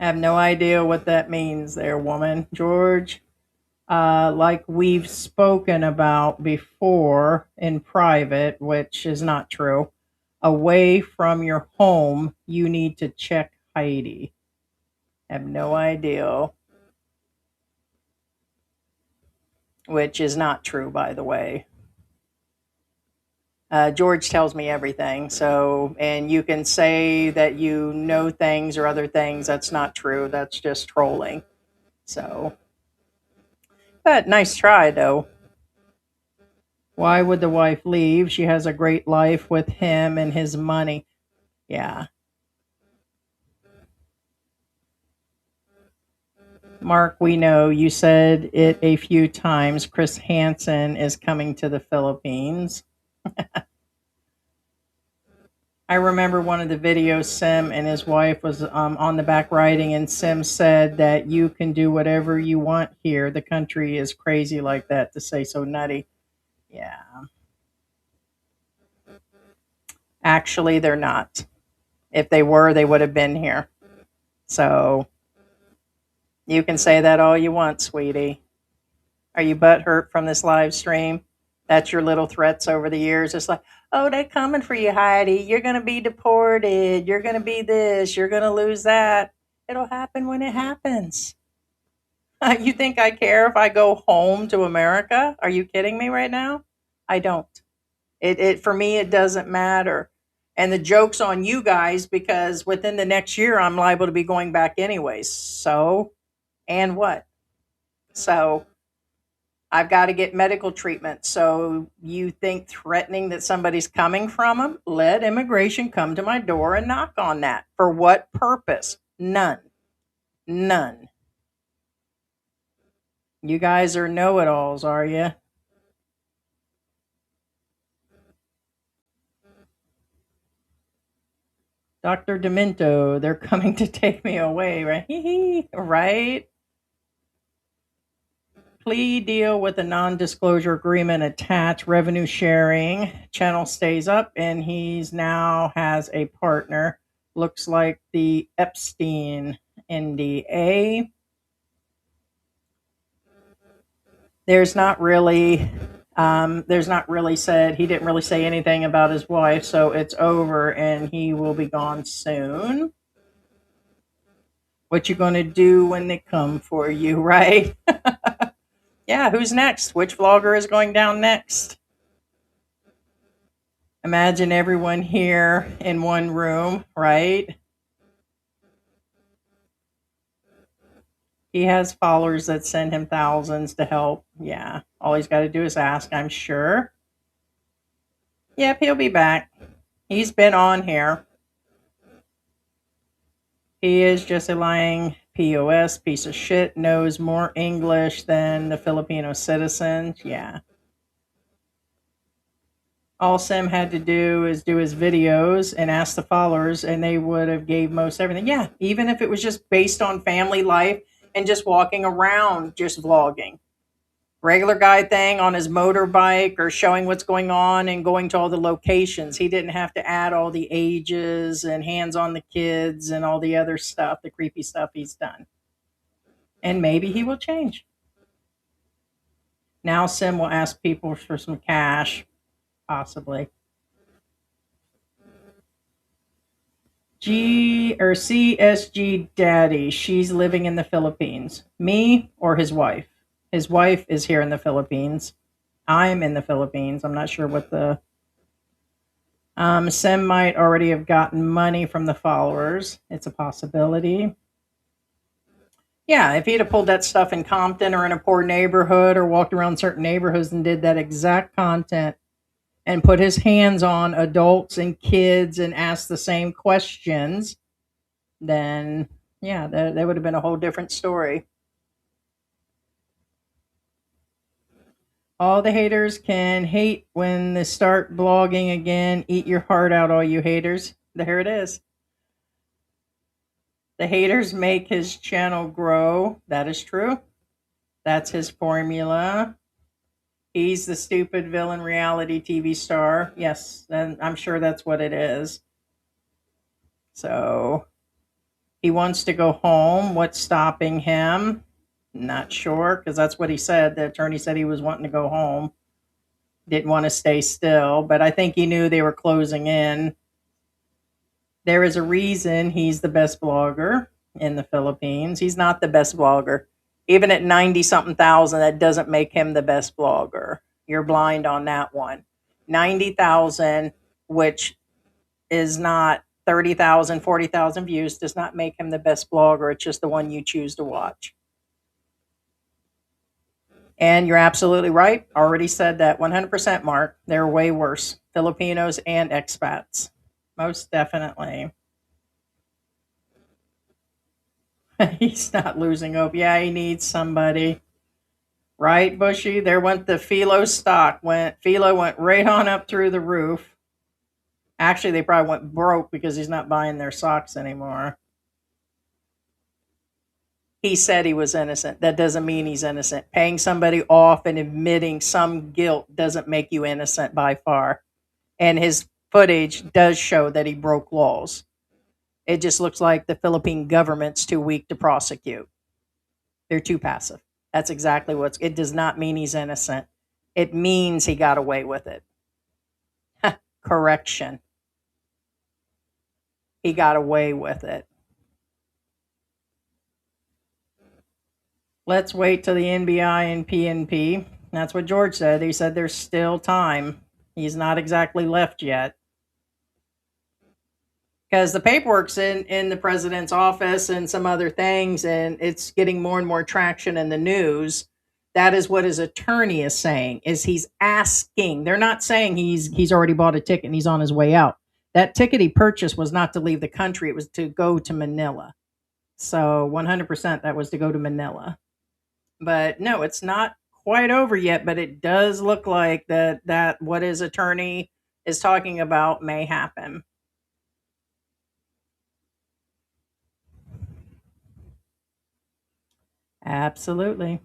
Speaker 2: I have no idea what that means there, woman. George, like we've spoken about before in private, which is not true, away from your home, you need to check Heidi. I have no idea. Which is not true, by the way. George tells me everything. So, and you can say that you know things or other things. That's not true. That's just trolling. So, but nice try, though. Why would the wife leave? She has a great life with him and his money. Yeah. Mark, we know you said it a few times. Chris Hansen is coming to the Philippines. I remember one of the videos, Sim and his wife was on the back riding, and Sim said that you can do whatever you want here. The country is crazy like that, to say so nutty. Yeah. Actually, they're not. If they were, they would have been here. So you can say that all you want, sweetie. Are you butthurt from this live stream? That's your little threats over the years. It's like, oh, they're coming for you, Heidi. You're going to be deported. You're going to be this. You're going to lose that. It'll happen when it happens. You think I care if I go home to America? Are you kidding me right now? I don't. It for me, it doesn't matter. And the joke's on you guys because within the next year, I'm liable to be going back anyways. So, and what? So, I've got to get medical treatment. So you think threatening that somebody's coming from them? Let immigration come to my door and knock on that. For what purpose? None. None. You guys are know-it-alls, are you? Dr. Demento, they're coming to take me away, right? Right? Plea deal with a non-disclosure agreement attached, revenue sharing. Channel stays up, and he's now has a partner. Looks like the Epstein NDA. There's not really said, he didn't really say anything about his wife, so it's over and he will be gone soon. What you gonna do when they come for you, right? Yeah, who's next? Which vlogger is going down next? Imagine everyone here in one room, right? He has followers that send him thousands to help. Yeah, all he's got to do is ask, I'm sure. Yep, he'll be back. He's been on here. He is just a lying POS piece of shit, knows more English than the Filipino citizens. Yeah. All Sim had to do is do his videos and ask the followers, and they would have gave most everything. Yeah, even if it was just based on family life and just walking around, just vlogging. Regular guy thing on his motorbike or showing what's going on and going to all the locations. He didn't have to add all the ages and hands on the kids and all the other stuff, the creepy stuff he's done. And maybe he will change. Now Sim will ask people for some cash, possibly. CSG Daddy, she's living in the Philippines. Me or his wife? His wife is here in the Philippines. I'm in the Philippines. I'm not sure what the Sim might already have gotten money from the followers. It's a possibility. Yeah, if he'd have pulled that stuff in Compton or in a poor neighborhood or walked around certain neighborhoods and did that exact content and put his hands on adults and kids and asked the same questions, then yeah, that would have been a whole different story. All the haters can hate when they start blogging again. Eat your heart out, all you haters. There it is. The haters make his channel grow. That is true. That's his formula. He's the stupid villain reality TV star. Yes, and I'm sure that's what it is. So he wants to go home. What's stopping him? Not sure, because that's what he said. The attorney said he was wanting to go home. Didn't want to stay still, but I think he knew they were closing in. There is a reason he's the best blogger in the Philippines. He's not the best blogger. Even at 90 something thousand, that doesn't make him the best blogger. You're blind on that one. 90,000, which is not 30,000, 40,000 views, does not make him the best blogger. It's just the one you choose to watch. And you're absolutely right. Already said that 100%, Mark. They're way worse. Filipinos and expats. Most definitely. He's not losing hope. Yeah, he needs somebody. Right, Bushy? There went the Philo stock. Philo went right on up through the roof. Actually, they probably went broke because he's not buying their socks anymore. He said he was innocent. That doesn't mean he's innocent. Paying somebody off and admitting some guilt doesn't make you innocent by far. And his footage does show that he broke laws. It just looks like the Philippine government's too weak to prosecute. They're too passive. That's exactly it does not mean he's innocent. It means he got away with it. Correction. He got away with it. Let's wait till the NBI and PNP. That's what George said. He said there's still time. He's not exactly left yet. Because the paperwork's in the president's office and some other things, and it's getting more and more traction in the news. That is what his attorney is saying, is he's asking. They're not saying he's already bought a ticket and he's on his way out. That ticket he purchased was not to leave the country. It was to go to Manila. So 100% that was to go to Manila. But no, it's not quite over yet, but it does look like that what his attorney is talking about may happen. Absolutely.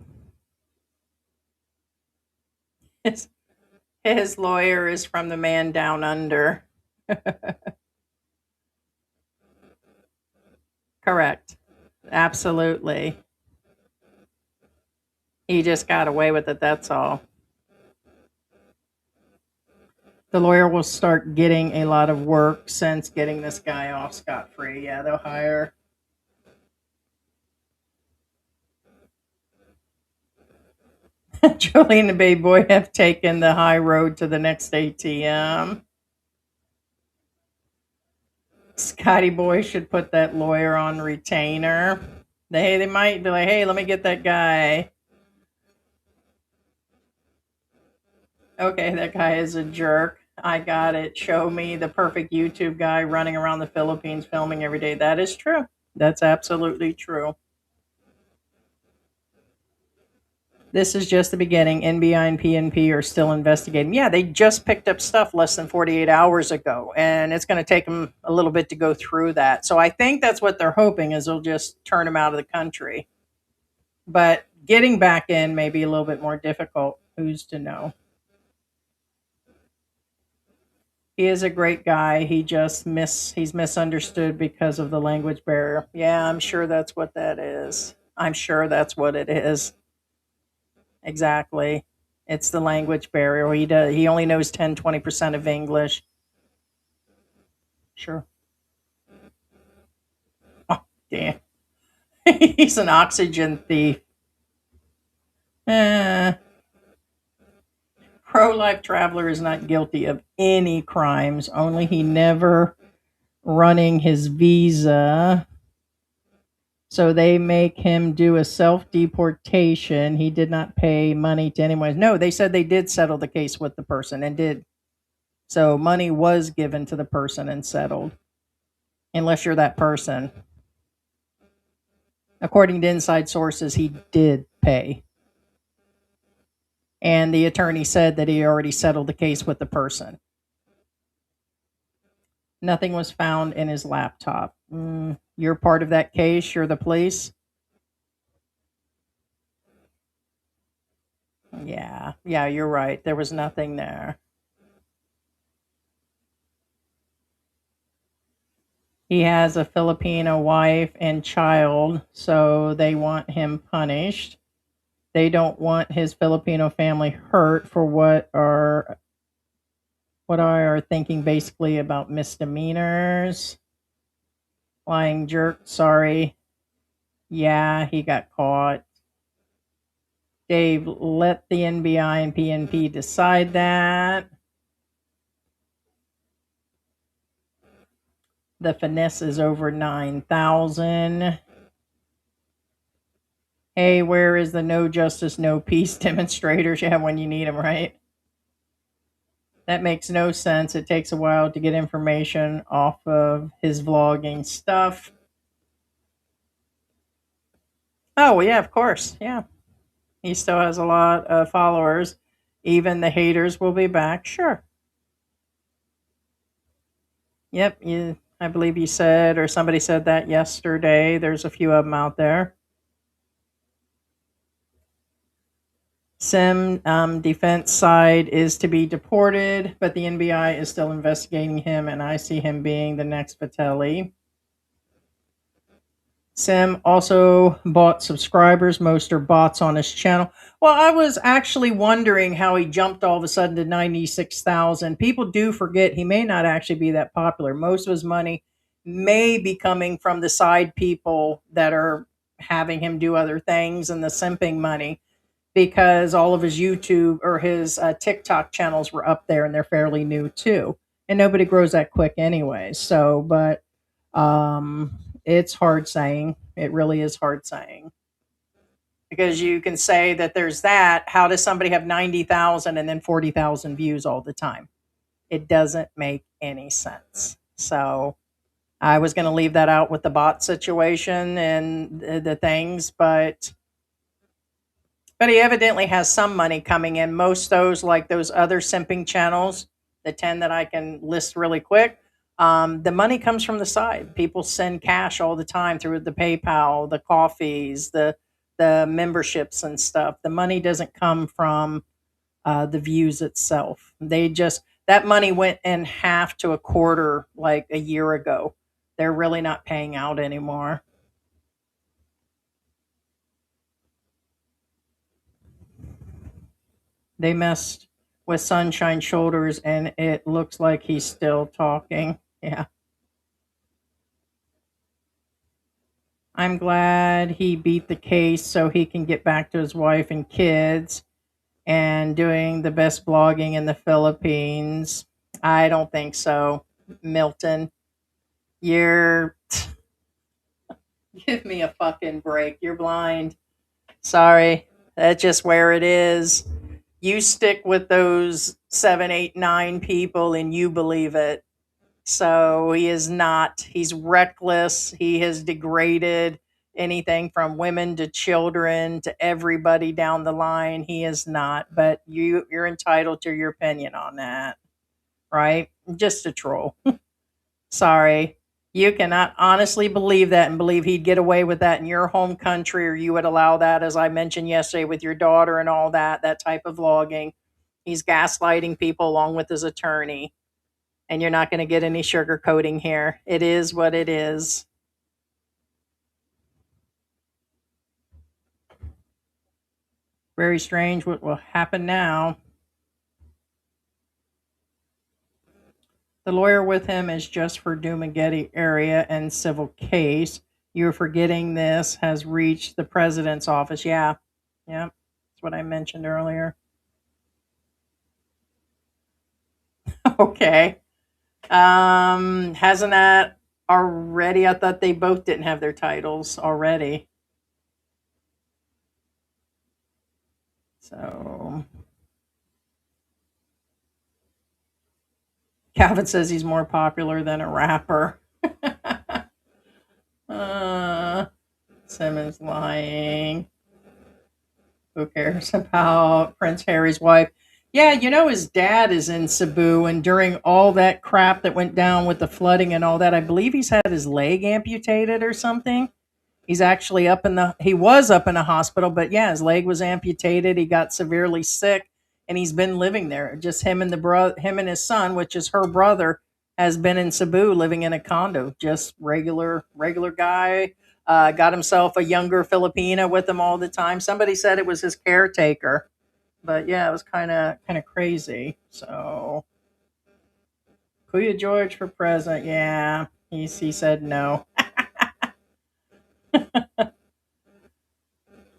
Speaker 2: His lawyer is from the man down under. Correct. Absolutely. He just got away with it, that's all. The lawyer will start getting a lot of work since getting this guy off scot-free. Yeah, they'll hire. Julie and the baby boy have taken the high road to the next ATM. Scotty boy should put that lawyer on retainer. They might be like, hey, let me get that guy. Okay, that guy is a jerk. I got it. Show me the perfect YouTube guy running around the Philippines filming every day. That is true. That's absolutely true. This is just the beginning. NBI and PNP are still investigating. Yeah, they just picked up stuff less than 48 hours ago, and it's going to take them a little bit to go through that. So I think that's what they're hoping, is they'll just turn them out of the country. But getting back in may be a little bit more difficult. Who's to know? He is a great guy. He's misunderstood because of the language barrier. Yeah, I'm sure that's what that is. I'm sure that's what it is. Exactly. It's the language barrier. He only knows 10-20% of English. Sure. Oh, damn. He's an oxygen thief. Pro-life traveler is not guilty of any crimes, only he never running his visa. So they make him do a self-deportation. He did not pay money to anyone. No, they said they did settle the case with the person and did. So money was given to the person and settled. Unless you're that person. According to inside sources, he did pay. And the attorney said that he already settled the case with the person. Nothing was found in his laptop. You're part of that case. You're the police. Yeah, you're right. There was nothing there. He has a Filipino wife and child, so they want him punished. They don't want his Filipino family hurt for what I are thinking basically about misdemeanors. Lying jerk, sorry. Yeah, he got caught. Dave, let the NBI and PNP decide that. The finesse is over 9,000. Hey, where is the no justice, no peace demonstrators? Yeah, when you need them, right? That makes no sense. It takes a while to get information off of his vlogging stuff. Oh, yeah, of course. Yeah. He still has a lot of followers. Even the haters will be back. Sure. Yep. I believe you said, or somebody said that yesterday. There's a few of them out there. Sim defense side is to be deported, but the NBI is still investigating him, and I see him being the next Vitelli. Sim also bought subscribers. Most are bots on his channel. Well, I was actually wondering how he jumped all of a sudden to 96,000. People do forget he may not actually be that popular. Most of his money may be coming from the side people that are having him do other things and the simping money, because all of his YouTube or his TikTok channels were up there and they're fairly new too. And nobody grows that quick anyway. So, but it's hard saying. It really is hard saying. Because you can say that there's that. How does somebody have 90,000 and then 40,000 views all the time? It doesn't make any sense. So I was going to leave that out with the bot situation and the things, but he evidently has some money coming in. Most those, like those other simping channels, the 10 that I can list really quick, the money comes from the side. People send cash all the time through the PayPal, the coffees, the memberships and stuff. The money doesn't come from the views itself. That money went in half to a quarter like a year ago. They're really not paying out anymore. They messed with Sunshine Shoulders, and it looks like he's still talking. Yeah. I'm glad he beat the case so he can get back to his wife and kids and doing the best blogging in the Philippines. I don't think so, Milton. You're. Give me a fucking break. You're blind. Sorry. That's just where it is. You stick with those 7, 8, 9 people and you believe it. So he is not. He's reckless. He has degraded anything from women to children to everybody down the line. He is not. But you're entitled to your opinion on that, right? Just a troll. Sorry. You cannot honestly believe that and believe he'd get away with that in your home country, or you would allow that, as I mentioned yesterday, with your daughter and all that type of vlogging. He's gaslighting people along with his attorney. And you're not going to get any sugarcoating here. It is what it is. Very strange what will happen now. The lawyer with him is just for Dumaguete area and civil case. You're forgetting this has reached the president's office. Yeah. Yeah. That's what I mentioned earlier. Okay. Hasn't that already? I thought they both didn't have their titles already. So Calvin says he's more popular than a rapper. Simmons lying. Who cares about Prince Harry's wife? Yeah, his dad is in Cebu, and during all that crap that went down with the flooding and all that, I believe he's had his leg amputated or something. He was up in a hospital, but yeah, his leg was amputated. He got severely sick, and he's been living there. Just him and him and his son, which is her brother, has been in Cebu living in a condo. Just regular guy. Got himself a younger Filipina with him all the time. Somebody said it was his caretaker, but yeah, it was kind of crazy. So, Kuya George for president. Yeah, he said no.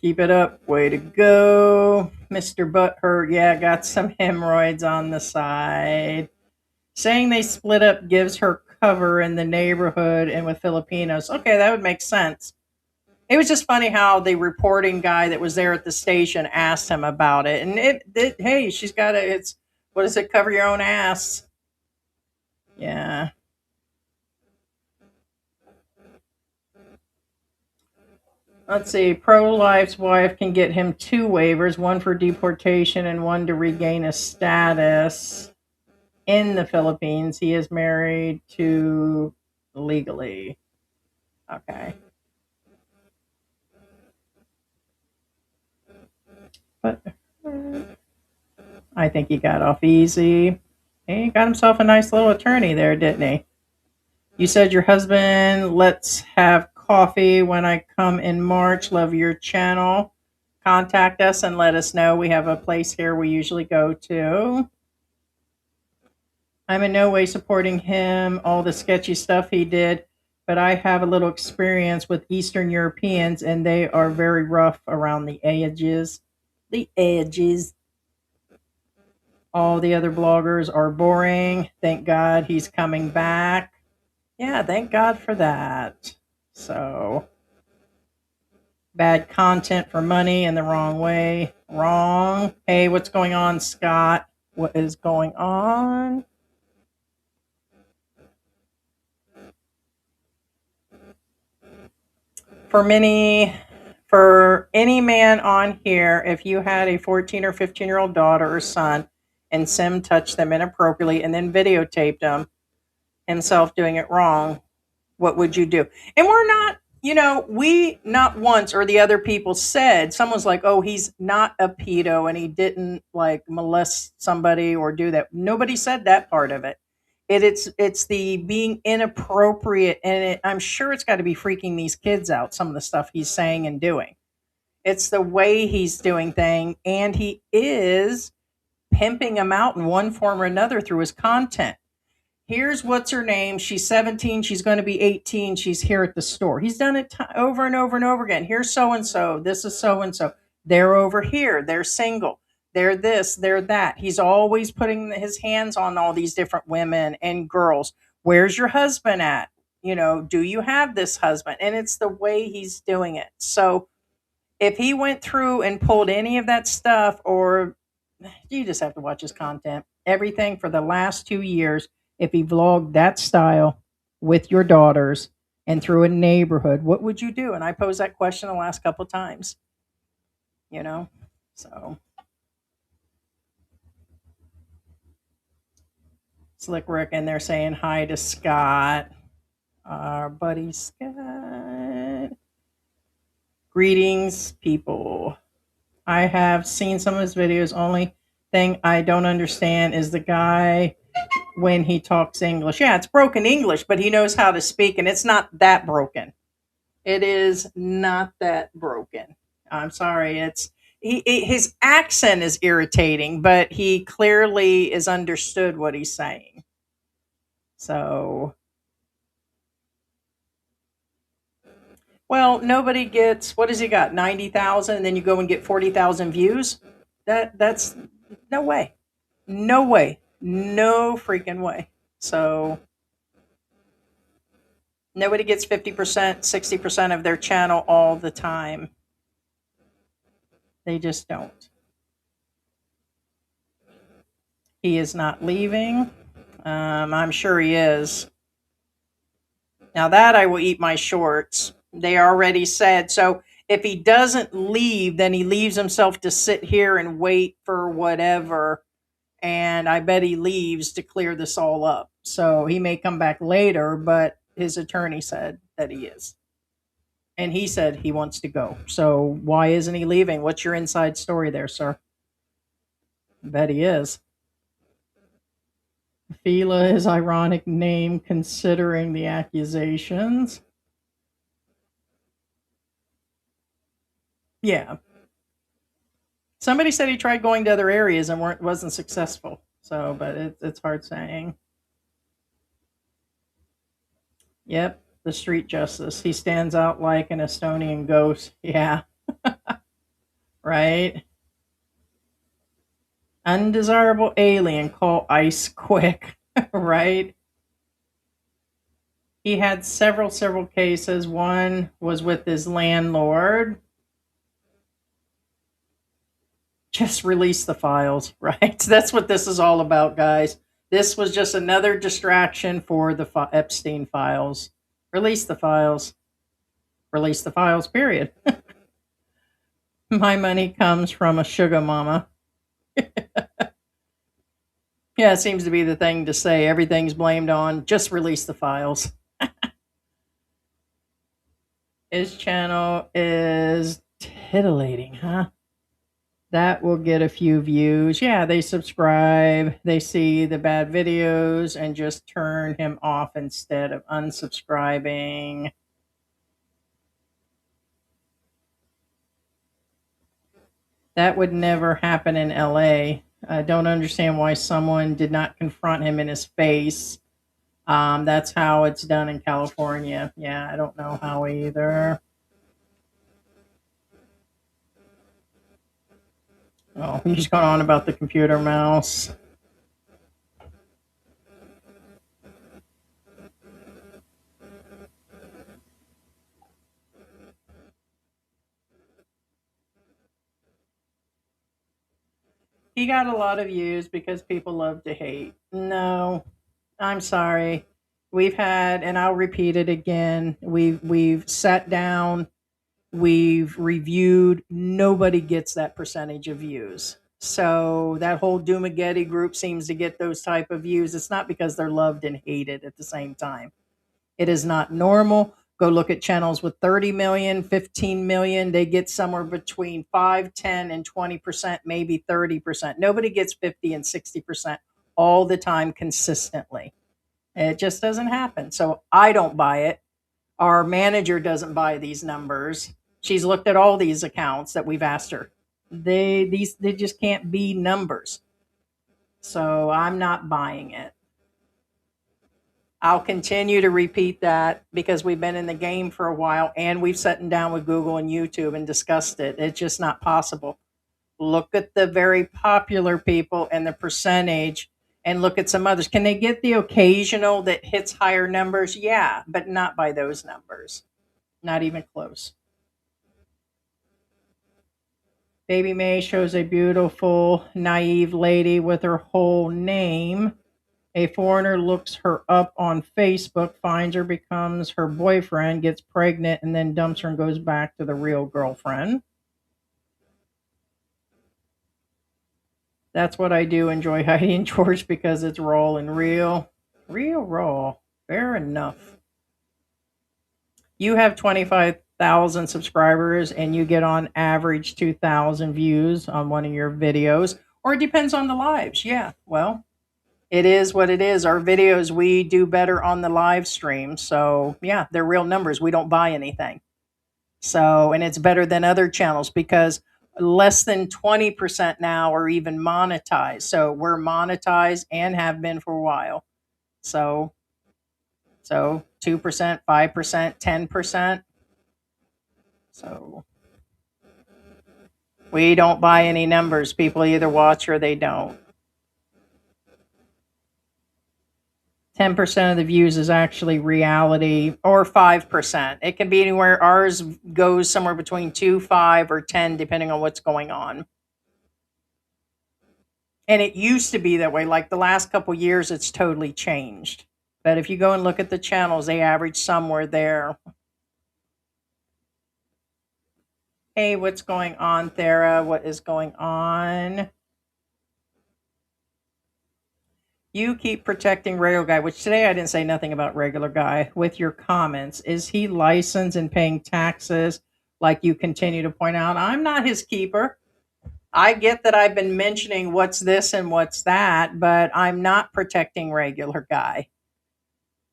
Speaker 2: Keep it up. Way to go. Mr. Butthurt, yeah, got some hemorrhoids on the side. Saying they split up gives her undercover in the neighborhood and with Filipinos. Okay, that would make sense. It was just funny how the reporting guy that was there at the station asked him about it, and hey, she's got a, it's, what is it? Cover your own ass. Yeah. Let's see. Pro-life's wife can get him 2 waivers, one for deportation and one to regain a status in the Philippines. He is married to legally. Okay. But I think he got off easy. He got himself a nice little attorney there, didn't he? You said your husband, let's have coffee when I come in March. Love your channel. Contact us and let us know. We have a place here we usually go to. I'm in no way supporting him, all the sketchy stuff he did, but I have a little experience with Eastern Europeans and they are very rough around the edges. The edges. All the other bloggers are boring. Thank God he's coming back. Yeah, thank God for that. So, bad content for money in the wrong way. Wrong. Hey, what's going on, Scott? What is going on? For any man on here, if you had a 14 or 15-year-old daughter or son and Sim touched them inappropriately and then videotaped himself doing it wrong, what would you do? And we're not, we not once or the other people said, someone's like, oh, he's not a pedo and he didn't like molest somebody or do that. Nobody said that part of it. It's the being inappropriate, and I'm sure it's got to be freaking these kids out, some of the stuff he's saying and doing. It's the way he's doing things, and he is pimping them out in one form or another through his content. Here's what's her name. She's 17. She's going to be 18. She's here at the store. He's done it over and over and over again. Here's so and so. This is so and so. They're over here. They're single. They're this. They're that. He's always putting his hands on all these different women and girls. Where's your husband at? Do you have this husband? And it's the way he's doing it. So if he went through and pulled any of that stuff, or you just have to watch his content, everything for the last 2 years, if he vlogged that style with your daughters and through a neighborhood, what would you do? And I posed that question the last couple times, so Slick Rick, and they're saying hi to Scott, our buddy Scott. Greetings, people. I have seen some of his videos. Only thing I don't understand is the guy when he talks English. Yeah, it's broken English, but he knows how to speak, and it's not that broken. It is not that broken. I'm sorry. His accent is irritating, but he clearly is understood what he's saying. So, well, nobody gets, what has he got? 90,000, and then you go and get 40,000 views? That's no way. No way. No freaking way. So nobody gets 50%, 60% of their channel all the time. They just don't. He is not leaving. I'm sure he is. Now that I will eat my shorts. They already said. So if he doesn't leave, then he leaves himself to sit here and wait for whatever. And I bet he leaves to clear this all up. So he may come back later, but his attorney said that he is. And he said he wants to go. So why isn't he leaving? What's your inside story there, sir? I bet he is. Fila is ironic name considering the accusations. Yeah. Somebody said he tried going to other areas and wasn't successful. So, but it's hard saying. Yep, the street justice. He stands out like an Estonian ghost. Yeah. Right? Undesirable alien, call ICE quick. Right? He had several cases. One was with his landlord. Just release the files, right? That's what this is all about, guys. This was just another distraction for the Epstein files. Release the files. Release the files, period. My money comes from a sugar mama. Yeah, it seems to be the thing to say. Everything's blamed on. Just release the files. His channel is titillating, huh? That will get a few views. Yeah, they subscribe, they see the bad videos, and just turn him off instead of unsubscribing. That would never happen in LA. I don't understand why someone did not confront him in his face. That's how it's done in California. Yeah, I don't know how either. Oh, he's going on about the computer mouse. He got a lot of views because people love to hate. No, I'm sorry. We've had, and I'll repeat it again. We've sat down, we've reviewed. Nobody gets that percentage of views. So that whole Doomageddon group seems to get those type of views. It's not because they're loved and hated at the same time. It is not normal. Go look at channels with 30 million, 15 million. They get somewhere between 5, 10, and 20%, maybe 30%. Nobody gets 50 and 60% all the time consistently. It just doesn't happen. So I don't buy it. Our manager doesn't buy these numbers. She's looked at all these accounts that we've asked her. They just can't be numbers. So I'm not buying it. I'll continue to repeat that because we've been in the game for a while and we've sat down with Google and YouTube and discussed it. It's just not possible. Look at the very popular people and the percentage and look at some others. Can they get the occasional that hits higher numbers? Yeah, but not by those numbers. Not even close. Baby May shows a beautiful, naive lady with her whole name. A foreigner looks her up on Facebook, finds her, becomes her boyfriend, gets pregnant, and then dumps her and goes back to the real girlfriend. That's what I do enjoy Heidi and George because it's raw and real. Real raw. Fair enough. You have 25,000 subscribers and you get on average 2,000 views on one of your videos, or it depends on the lives. Yeah, well, it is what it is. Our videos, we do better on the live stream. So, yeah, they're real numbers. We don't buy anything. So, and it's better than other channels because less than 20% now are even monetized. So, we're monetized and have been for a while. So 2%, 5%, 10%. So, we don't buy any numbers. People either watch or they don't. 10% of the views is actually reality, or 5%. It can be anywhere. Ours goes somewhere between 2, 5, or 10, depending on what's going on. And it used to be that way. Like the last couple years, it's totally changed. But if you go and look at the channels, they average somewhere there. Hey, what's going on, Thera? What is going on? You keep protecting regular guy, which today I didn't say nothing about regular guy with your comments. Is he licensed and paying taxes like you continue to point out? I'm not his keeper. I get that I've been mentioning what's this and what's that, but I'm not protecting regular guy.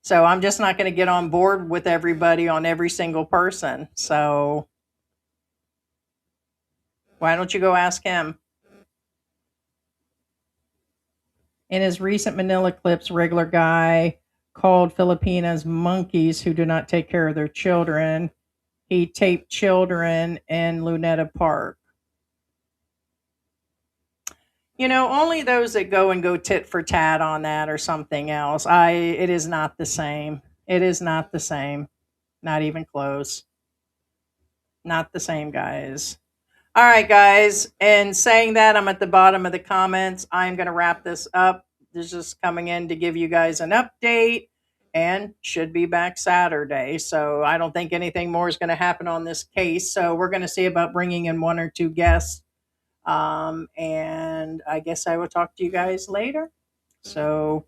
Speaker 2: So I'm just not going to get on board with everybody on every single person. So why don't you go ask him? In his recent Manila clips, regular guy called Filipinas monkeys who do not take care of their children. He taped children in Luneta Park. You know, only those that go and go tit for tat on that or something else. It is not the same. It is not the same. Not even close. Not the same, guys. All right, guys. And saying that, I'm at the bottom of the comments. I'm going to wrap this up. This is just coming in to give you guys an update and should be back Saturday. So I don't think anything more is going to happen on this case. So we're going to see about bringing in one or two guests. And I guess I will talk to you guys later. So